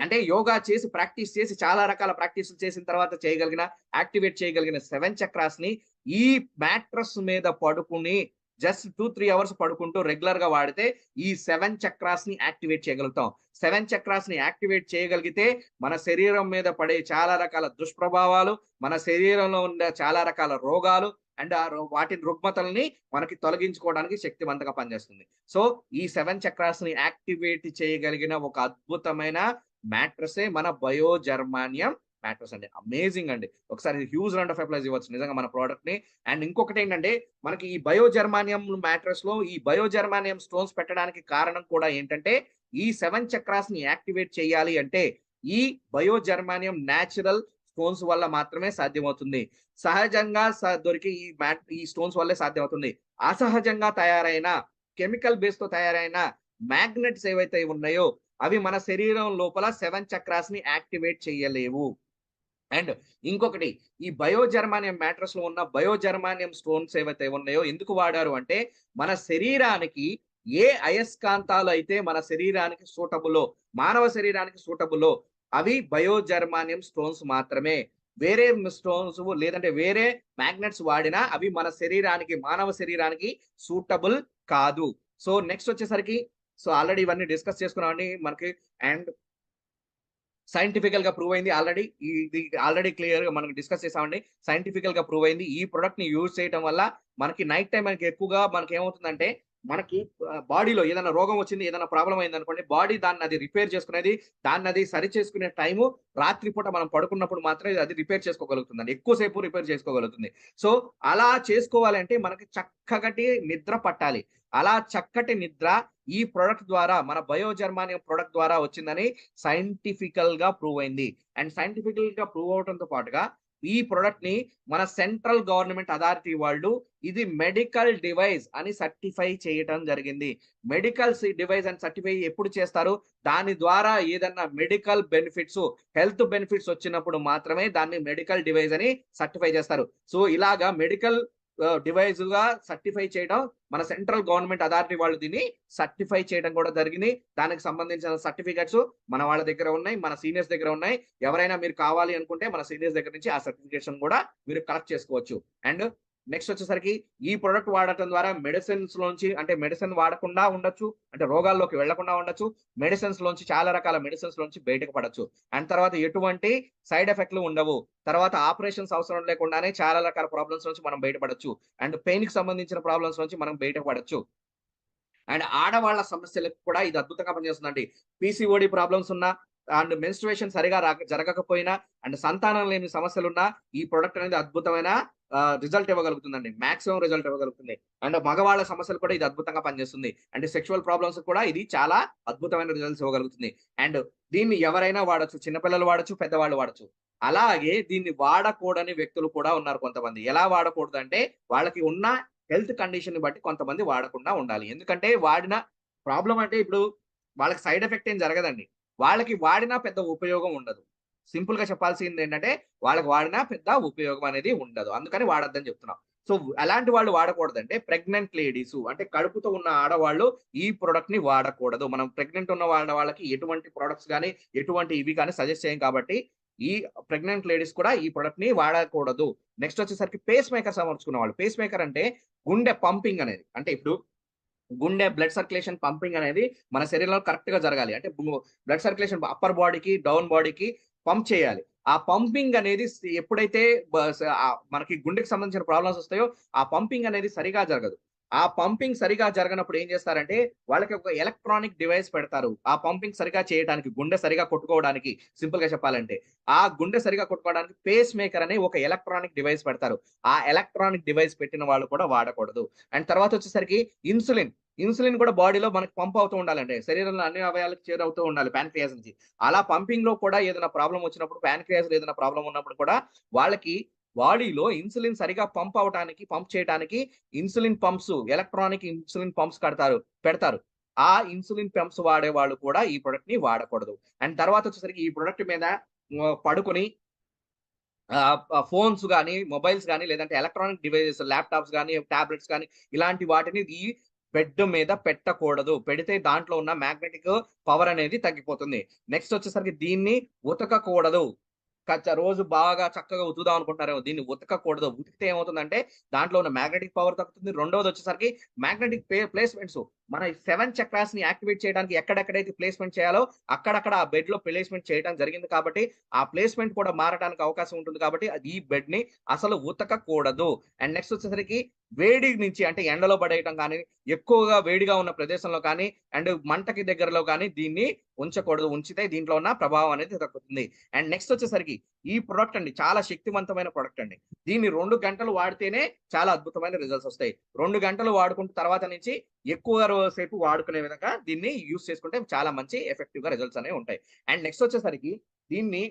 అంటే యోగా చేసి ప్రాక్టీస్ చేసి చాలా రకాల ప్రాక్టీస్‌లు చేసిన తర్వాత చేయగలిగిన యాక్టివేట్ చేయగలిగిన 7 చక్రాస్‌ని ఈ మ్యాట్రెస్ మీద పడుకుని జస్ట్ 2, 3 అవర్స్ పడుకుంటూ రెగ్యులర్‌గా వాడితే ఈ 7 చక్రాస్‌ని యాక్టివేట్ చేయగలుగుతాం. 7 చక్రాస్‌ని యాక్టివేట్ చేయగలిగితే మన శరీరం మీద పడే చాలా రకాల దుష్ప్రభావాలు, మన శరీరంలో ఉండే చాలా రకాల రోగాలు అండ్ వాటి రుగ్మతల్ని మనకి తొలగించుకోవడానికి శక్తివంతంగా పనిచేస్తుంది. సో, ఈ 7 చక్రాస్‌ని యాక్టివేట్ చేయగలిగిన ఒక అద్భుతమైన మ్యాట్రెసే మన బయోజర్మానియం మ్యాట్రెస్ అండి. అమేజింగ్ అండి. ఒకసారి హ్యూజ్ రౌండ్ ఆఫ్ అప్లాజ్ ఇవ్వచ్చు నిజంగా మన ప్రొడక్ట్‌ని. అండ్ ఇంకొకటేంటంటే మనకి ఈ బయోజర్మానియం మ్యాట్రెస్‌లో ఈ బయోజర్మానియం స్టోన్స్ పెట్టడానికి కారణం కూడా ఏంటంటే ఈ 7 చక్రాస్‌ని యాక్టివేట్ చేయాలి అంటే ఈ బయోజర్మానియం నేచురల్ స్టోన్స్ వల్ల మాత్రమే సాధ్యమవుతుంది. సహజంగా దొరికే ఈ స్టోన్స్ వల్లే సాధ్యమవుతుంది. అసహజంగా తయారైన కెమికల్ బేస్‌తో తయారైన మాగ్నెట్స్ ఏవైతే ఉన్నాయో అవి మన శరీరం లోపల 7 చక్రాస్‌ని యాక్టివేట్ చేయలేవు. అండ్ ఇంకొకటి ఈ బయోజర్మానియం మ్యాట్రెస్‌లో ఉన్న బయోజర్మానియం స్టోన్స్ ఏవైతే ఉన్నాయో ఎందుకు వాడారు అంటే మన శరీరానికి ఏ అయస్కాంతాలు అయితే మన శరీరానికి సూటబులో మానవ శరీరానికి సూటబులో అవి బయోజర్మానియం స్టోన్స్ మాత్రమే. వేరే స్టోన్స్ లేదంటే వేరే మాగ్నెట్స్ వాడినా అవి మన శరీరానికి మానవ శరీరానికి సూటబుల్ కాదు. సో, నెక్స్ట్ వచ్చేసరికి ఆల్రెడీ ఇవన్నీ డిస్కస్ చేసుకున్నామండి మనకి. అండ్ సైంటిఫికల్‌గా ప్రూవ్ అయింది ఆల్రెడీ. ఇది ఆల్రెడీ క్లియర్‌గా మనం డిస్కస్ చేసామండి. సైంటిఫికల్‌గా ప్రూవ్ అయింది. ఈ ప్రొడక్ట్‌ని యూజ్ చేయటం వల్ల మనకి నైట్ టైమ్ మనకి ఎక్కువగా మనకేమవుతుందంటే మనకి బాడీలో ఏదైనా రోగం వచ్చింది, ఏదైనా ప్రాబ్లమ్ అయిందనుకోండి, బాడీ దాన్నది రిపేర్ చేసుకునేది, దాన్నది సరి చేసుకునే టైము రాత్రి పూట మనం పడుకున్నప్పుడు మాత్రమే అది రిపేర్ చేసుకోగలుగుతుందండి. ఎక్కువ సేపు రిపేర్ చేసుకోగలుగుతుంది. సో, అలా చేసుకోవాలంటే మనకి చక్కటి నిద్ర పట్టాలి. అలా చక్కటి నిద్ర ఈ ప్రొడక్ట్ ద్వారా మన బయోజర్మానియం ప్రొడక్ట్ ద్వారా వచ్చిందని సైంటిఫికల్‌గా ప్రూవ్ అయింది. అండ్ సైంటిఫికల్‌గా ప్రూవ్ అవ్వడంతో పాటుగా ఈ ప్రొడక్ట్ ని మన సెంట్రల్ గవర్నమెంట్ అథారిటీ వాళ్ళు ఇది మెడికల్ డివైస్ అని సర్టిఫై చేయటం జరిగింది. మెడికల్ డివైస్ అని సర్టిఫై ఎప్పుడు చేస్తారు? దాని ద్వారా ఏదన్నా మెడికల్ బెనిఫిట్స్, హెల్త్ బెనిఫిట్స్ వచ్చినప్పుడు మాత్రమే దాన్ని మెడికల్ డివైస్ అని సర్టిఫై చేస్తారు. సో, ఇలాగా మెడికల్ డివైస్ గా సర్టిఫై చేయడం, మన సెంట్రల్ గవర్నమెంట్ అథారిటీ వాళ్ళు దీన్ని సర్టిఫై చేయడం కూడా జరిగింది. దానికి సంబంధించిన సర్టిఫికేట్స్ మన వాళ్ళ దగ్గర ఉన్నాయి, మన సీనియర్స్ దగ్గర ఉన్నాయి. ఎవరైనా మీరు కావాలి అనుకుంటే మన సీనియర్స్ దగ్గర నుంచి ఆ సర్టిఫికేషన్ కూడా మీరు కలెక్ట్ చేసుకోవచ్చు. అండ్ నెక్స్ట్ వచ్చేసరికి ఈ ప్రొడక్ట్ వాడటం ద్వారా మెడిసిన్స్ లోంచి, అంటే మెడిసిన్ వాడకుండా ఉండొచ్చు, అంటే రోగాల్లోకి వెళ్లకుండా ఉండొచ్చు, మెడిసిన్స్ లోంచి చాలా రకాల మెడిసిన్స్ లోంచి బయటకు పడొచ్చు. అండ్ తర్వాత ఎటువంటి సైడ్ ఎఫెక్ట్లు ఉండవు. తర్వాత ఆపరేషన్స్ అవసరం లేకుండానే చాలా రకాల ప్రాబ్లమ్స్ నుంచి మనం బయటపడొచ్చు. అండ్ పెయిన్ కి సంబంధించిన ప్రాబ్లమ్స్ నుంచి మనం బయటపడొచ్చు. అండ్ ఆడవాళ్ళ సమస్యలకు కూడా ఇది అద్భుతంగా పనిచేస్తుందండి. పీసీఓడి ప్రాబ్లమ్స్ ఉన్నా, అండ్ మెన్స్ట్రుయేషన్ సరిగా జరగకపోయినా, అండ్ సంతానం లేని సమస్యలున్నా ఈ ప్రొడక్ట్ అనేది అద్భుతమైన రిజల్ట్ ఇవ్వగలుగుతుందండి. మాక్సిమం రిజల్ట్ ఇవ్వగలుగుతుంది. అండ్ మగవాళ్ళ సమస్యలు కూడా ఇది అద్భుతంగా పనిచేస్తుంది. అండ్ సెక్షువల్ ప్రాబ్లమ్స్ కూడా ఇది చాలా అద్భుతమైన రిజల్ట్స్ ఇవ్వగలుగుతుంది. అండ్ దీన్ని ఎవరైనా వాడొచ్చు. చిన్నపిల్లలు వాడొచ్చు, పెద్దవాళ్ళు వాడొచ్చు. అలాగే దీన్ని వాడకూడని వ్యక్తులు కూడా ఉన్నారు కొంతమంది. ఎలా వాడకూడదంటే, వాళ్ళకి ఉన్న హెల్త్ కండిషన్‌ని బట్టి కొంతమంది వాడకుండా ఉండాలి. ఎందుకంటే వాడిన ప్రాబ్లమ్ అంటే ఇప్పుడు వాళ్ళకి సైడ్ ఎఫెక్ట్ ఏం జరగదండి. వాళ్ళకి వాడినా పెద్ద ఉపయోగం ఉండదు. సింపుల్‌గా చెప్పాల్సిందేంటంటే, వాళ్ళకి వాడినా పెద్ద ఉపయోగం అనేది ఉండదు. అందుకని వాడొద్దని చెప్తున్నాం. సో, ఎలాంటి వాళ్ళు వాడకూడదంటే, ప్రెగ్నెంట్ లేడీసు, అంటే కడుపుతో ఉన్న ఆడవాళ్ళు ఈ ప్రొడక్ట్‌ని వాడకూడదు. మనం ప్రెగ్నెంట్ ఉన్న వాళ్ళకి ఎటువంటి ప్రొడక్ట్స్ గాని, ఎటువంటి ఇవి గాని సజెస్ట్ చేయం కాబట్టి, ఈ ప్రెగ్నెంట్ లేడీస్ కూడా ఈ ప్రొడక్ట్‌ని వాడకూడదు. నెక్స్ట్ వచ్చేసరికి పేస్ మేకర్స్ అమర్చుకున్న వాళ్ళు. పేస్ మేకర్ అంటే గుండె పంపింగ్ అనేది. అంటే ఇప్పుడు గుండె బ్లడ్ సర్క్యులేషన్ పంపింగ్ అనేది మన శరీరంలో కరెక్ట్‌గా జరగాలి. అంటే బ్లడ్ సర్క్యులేషన్ అప్పర్ బాడీకి, డౌన్ బాడీకి పంప్ చేయాలి. ఆ పంపింగ్ అనేది ఎప్పుడైతే మనకి గుండెకి సంబంధించిన ప్రాబ్లమ్స్ వస్తాయో, ఆ పంపింగ్ అనేది సరిగా జరగదు. ఆ పంపింగ్ సరిగా జరగనప్పుడు ఏం చేస్తారంటే, వాళ్ళకి ఒక ఎలక్ట్రానిక్ డివైస్ పెడతారు. ఆ పంపింగ్ సరిగా చేయటానికి, గుండె సరిగా కొట్టుకోవడానికి, సింపుల్‌గా చెప్పాలంటే. ఆ గుండె సరిగా కొట్టుకోవడానికి పేస్ మేకర్ అనే ఒక ఎలక్ట్రానిక్ డివైస్ పెడతారు. ఆ ఎలక్ట్రానిక్ డివైస్ పెట్టిన వాళ్ళు కూడా వాడకూడదు. అండ్ తర్వాత వచ్చేసరికి ఇన్సులిన్. ఇన్సులిన్ కూడా బాడీలో మనకు పంప్ అవుతూ ఉండాలండి. శరీరంలో అన్ని అవయవాలకు చేరవుతూ ఉండాలి పాన్‌క్రియాస్ నుంచి. అలా పంపింగ్‌లో కూడా ఏదైనా ప్రాబ్లమ్ వచ్చినప్పుడు, పాన్‌క్రియాస్‌లో ఏదైనా ప్రాబ్లమ్ ఉన్నప్పుడు కూడా వాళ్ళకి బాడీలో ఇన్సులిన్ సరిగా పంప్ చేయటానికి insulin pumps, electronic insulin pumps పెడతారు. ఆ ఇన్సులిన్ పంప్స్ వాడేవాళ్ళు కూడా ఈ ప్రొడక్ట్‌ని వాడకూడదు. అండ్ తర్వాత వచ్చేసరికి ఈ ప్రొడక్ట్ మీద పడుకొని ఫోన్స్ గాని, మొబైల్స్ గాని, లేదంటే ఎలక్ట్రానిక్ డివైసెస్, ల్యాప్‌టాప్స్ గాని, టాబ్లెట్స్ గాని, ఇలాంటి వాటిని ఈ బెడ్ మీద పెట్టకూడదు. పెడితే దాంట్లో ఉన్న మాగ్నెటిక్ పవర్ అనేది తగ్గిపోతుంది. నెక్స్ట్ వచ్చేసరికి దీన్ని ఉతకకూడదు. రోజు బాగా చక్కగా ఉతుకుదాం అనుకుంటున్నారేమో, దీన్ని ఉతకకూడదు. ఉతికితే ఏమవుతుందంటే, దాంట్లో ఉన్న మాగ్నెటిక్ పవర్ తగ్గుతుంది. రెండోదొచ్చేసరికి మాగ్నెటిక్ ప్లేస్‌మెంట్స్, మన 7 చక్రాస్‌ని యాక్టివేట్ చేయడానికి ఎక్కడెక్కడైతే ప్లేస్‌మెంట్ చేయాలో, అక్కడక్కడ ఆ బెడ్‌లో ప్లేస్‌మెంట్ చేయడం జరిగింది కాబట్టి, ఆ ప్లేస్‌మెంట్ కూడా మారడానికి అవకాశం ఉంటుంది కాబట్టి, ఈ బెడ్‌ని అసలు ఉతకకూడదు. అండ్ నెక్స్ట్ వచ్చేసరికి వేడి నుంచి, అంటే ఎండలో పడేయటం గాని, ఎక్కువగా వేడిగా ఉన్న ప్రదేశంలో కానీ, అండ్ మంటకి దగ్గరలో కానీ దీన్ని ఉంచకూడదు. ఉంచితే దీంట్లో ఉన్న ప్రభావం అనేది తగ్గుతుంది. అండ్ నెక్స్ట్ వచ్చేసరికి ఈ ప్రొడక్ట్ అండి చాలా శక్తివంతమైన ప్రొడక్ట్ అండి. దీన్ని 2 గంటలు వాడితేనే చాలా అద్భుతమైన రిజల్ట్స్ వస్తాయి. 2 గంటలు వాడుకున్న తర్వాత నుంచి ఎక్కువ సేపు వాడుకునే విధంగా దీన్ని యూజ్ చేసుకుంటే చాలా మంచి ఎఫెక్టివ్‌గా రిజల్ట్స్ అనేవి ఉంటాయి. అండ్ నెక్స్ట్ వచ్చేసరికి దీన్ని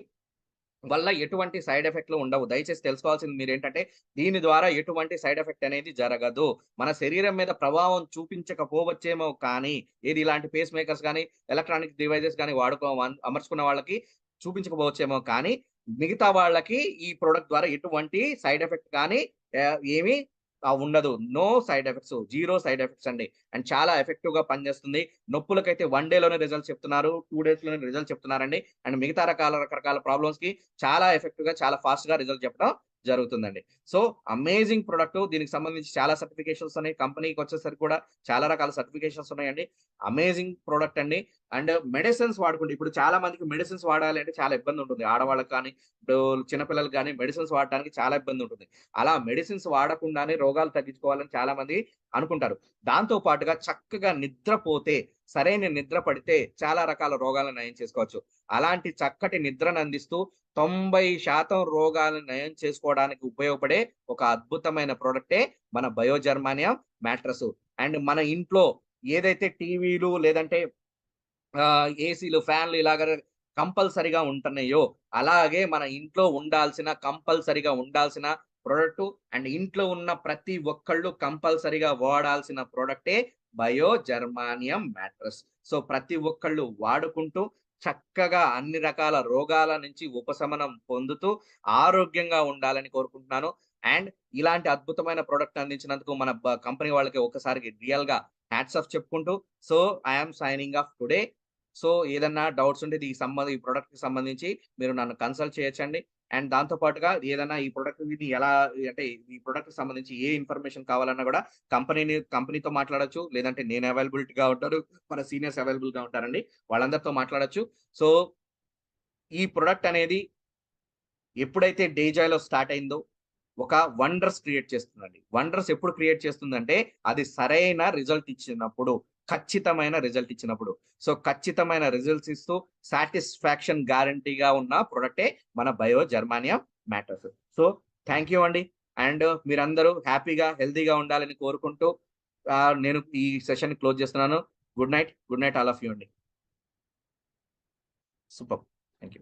వల్ల ఎటువంటి సైడ్ ఎఫెక్ట్‌లు ఉండవు. దయచేసి తెలుసుకోవాల్సింది మీరేంటంటే, దీని ద్వారా ఎటువంటి సైడ్ ఎఫెక్ట్ అనేది జరగదు. మన శరీరం మీద ప్రభావం చూపించకపోవచ్చేమో కానీ, ఏది ఇలాంటి పేస్ మేకర్స్ గాని, ఎలక్ట్రానిక్ డివైసెస్ గాని అమర్చుకున్న వాళ్ళకి చూపించకపోవచ్చేమో కానీ, మిగతా వాళ్ళకి ఈ ప్రొడక్ట్ ద్వారా ఎటువంటి సైడ్ ఎఫెక్ట్ కానీ ఏమి ఉండదు. No side effects. Zero side effects అండి. అండ్ చాలా ఎఫెక్టివ్‌గా పనిచేస్తుంది. నొప్పులకైతే 1 డేలోనే రిజల్ట్స్ చెప్తున్నారు. 2 డేస్‌లోనే రిజల్ట్ చెప్తున్నారండి. అండ్ మిగతా రకరకాల ప్రాబ్లమ్స్‌కి చాలా ఎఫెక్టివ్‌గా, చాలా ఫాస్ట్‌గా రిజల్ట్ చెప్పడం జరుగుతుందండి. So, amazing product. దీనికి సంబంధించి చాలా సర్టిఫికేషన్స్ ఉన్నాయి. కంపెనీకొచ్చేసరికి కూడా చాలా రకాల సర్టిఫికేషన్స్ ఉన్నాయండి. అమేజింగ్ ప్రొడక్ట్ అండి. అండ్ మెడిసిన్స్ వాడుకుంటే, ఇప్పుడు చాలా మందికి మెడిసిన్స్ వాడాలి అంటే చాలా ఇబ్బంది ఉంటుంది. ఆడవాళ్ళకి కానీ, ఇప్పుడు చిన్న పిల్లలకి గాని మెడిసిన్స్ వాడటానికి చాలా ఇబ్బంది ఉంటుంది. అలా మెడిసిన్స్ వాడకుండానే రోగాలు తగ్గించుకోవాలని చాలా మంది అనుకుంటారు. దాంతో పాటుగా చక్కగా నిద్రపోతే, సరైన నిద్ర పడితే చాలా రకాల రోగాలను నయం చేసుకోవచ్చు. అలాంటి చక్కటి నిద్రను అందిస్తూ 90% రోగాలను నయం చేసుకోవడానికి ఉపయోగపడే ఒక అద్భుతమైన ప్రొడక్టే మన బయోజర్మానియం మ్యాట్రెస్. అండ్ మన ఇంట్లో ఏదైతే టీవీలు లేదంటే ఏసీలు, ఫ్యాన్‌లు ఇలాగ కంపల్సరీగా ఉంటున్నాయో, అలాగే మన ఇంట్లో కంపల్సరీగా ఉండాల్సిన ప్రొడక్టు, అండ్ ఇంట్లో ఉన్న ప్రతి ఒక్కళ్ళు కంపల్సరీగా వాడాల్సిన ప్రొడక్టే బయో జర్మానియం మ్యాట్రెస్. సో, ప్రతి ఒక్కళ్ళు వాడుకుంటూ చక్కగా అన్ని రకాల రోగాల నుంచి ఉపశమనం పొందుతూ ఆరోగ్యంగా ఉండాలని కోరుకుంటున్నాను. అండ్ ఇలాంటి అద్భుతమైన ప్రోడక్ట్ అందించినందుకు మన కంపెనీ వాళ్ళకి ఒకసారి రియల్ గా హ్యాట్స్ ఆఫ్ చెప్పుకుంటూ, so I'm signing off today. So ఏదన్నా డౌట్స్ ఉంటే ఈ ప్రోడక్ట్ కి సంబంధించి మీరు నన్ను కన్సల్ట్ చేయొచ్చండి. అండ్ దాంతో పాటుగా ఏదైనా ఈ ప్రొడక్ట్ ఎలా అంటే ఈ ప్రొడక్ట్ కి సంబంధించి ఏ ఇన్ఫర్మేషన్ కావాలన్నా కూడా కంపెనీతో మాట్లాడొచ్చు. లేదంటే నేను అవైలబిలిటీగా ఉంటాను. మన సీనియర్స్ అవైలబుల్ గా ఉంటారండి. వాళ్ళందరితో మాట్లాడొచ్చు. సో ఈ ప్రొడక్ట్ అనేది ఎప్పుడైతే డేజాయ్‌లో స్టార్ట్ అయిందో ఒక వండర్స్ క్రియేట్ చేస్తుందండి. వండర్స్ ఎప్పుడు క్రియేట్ చేస్తుందంటే అది సరైన రిజల్ట్ ఇచ్చినప్పుడు. ఖచ్చితమైన రిజల్ట్ ఇచ్చినప్పుడు. సో ఖచ్చితమైన రిజల్ట్స్ ఇస్తూ సాటిస్ఫాక్షన్ గ్యారంటీగా ఉన్న ప్రొడక్టే మన bio germanium mattress. So thank you అండి. అండ్ మీరందరూ హ్యాపీగా, హెల్తీగా ఉండాలని కోరుకుంటూ నేను ఈ సెషన్‌ని క్లోజ్ చేస్తున్నాను. Good night. Good night all of you అండి. సూపర్. Thank you.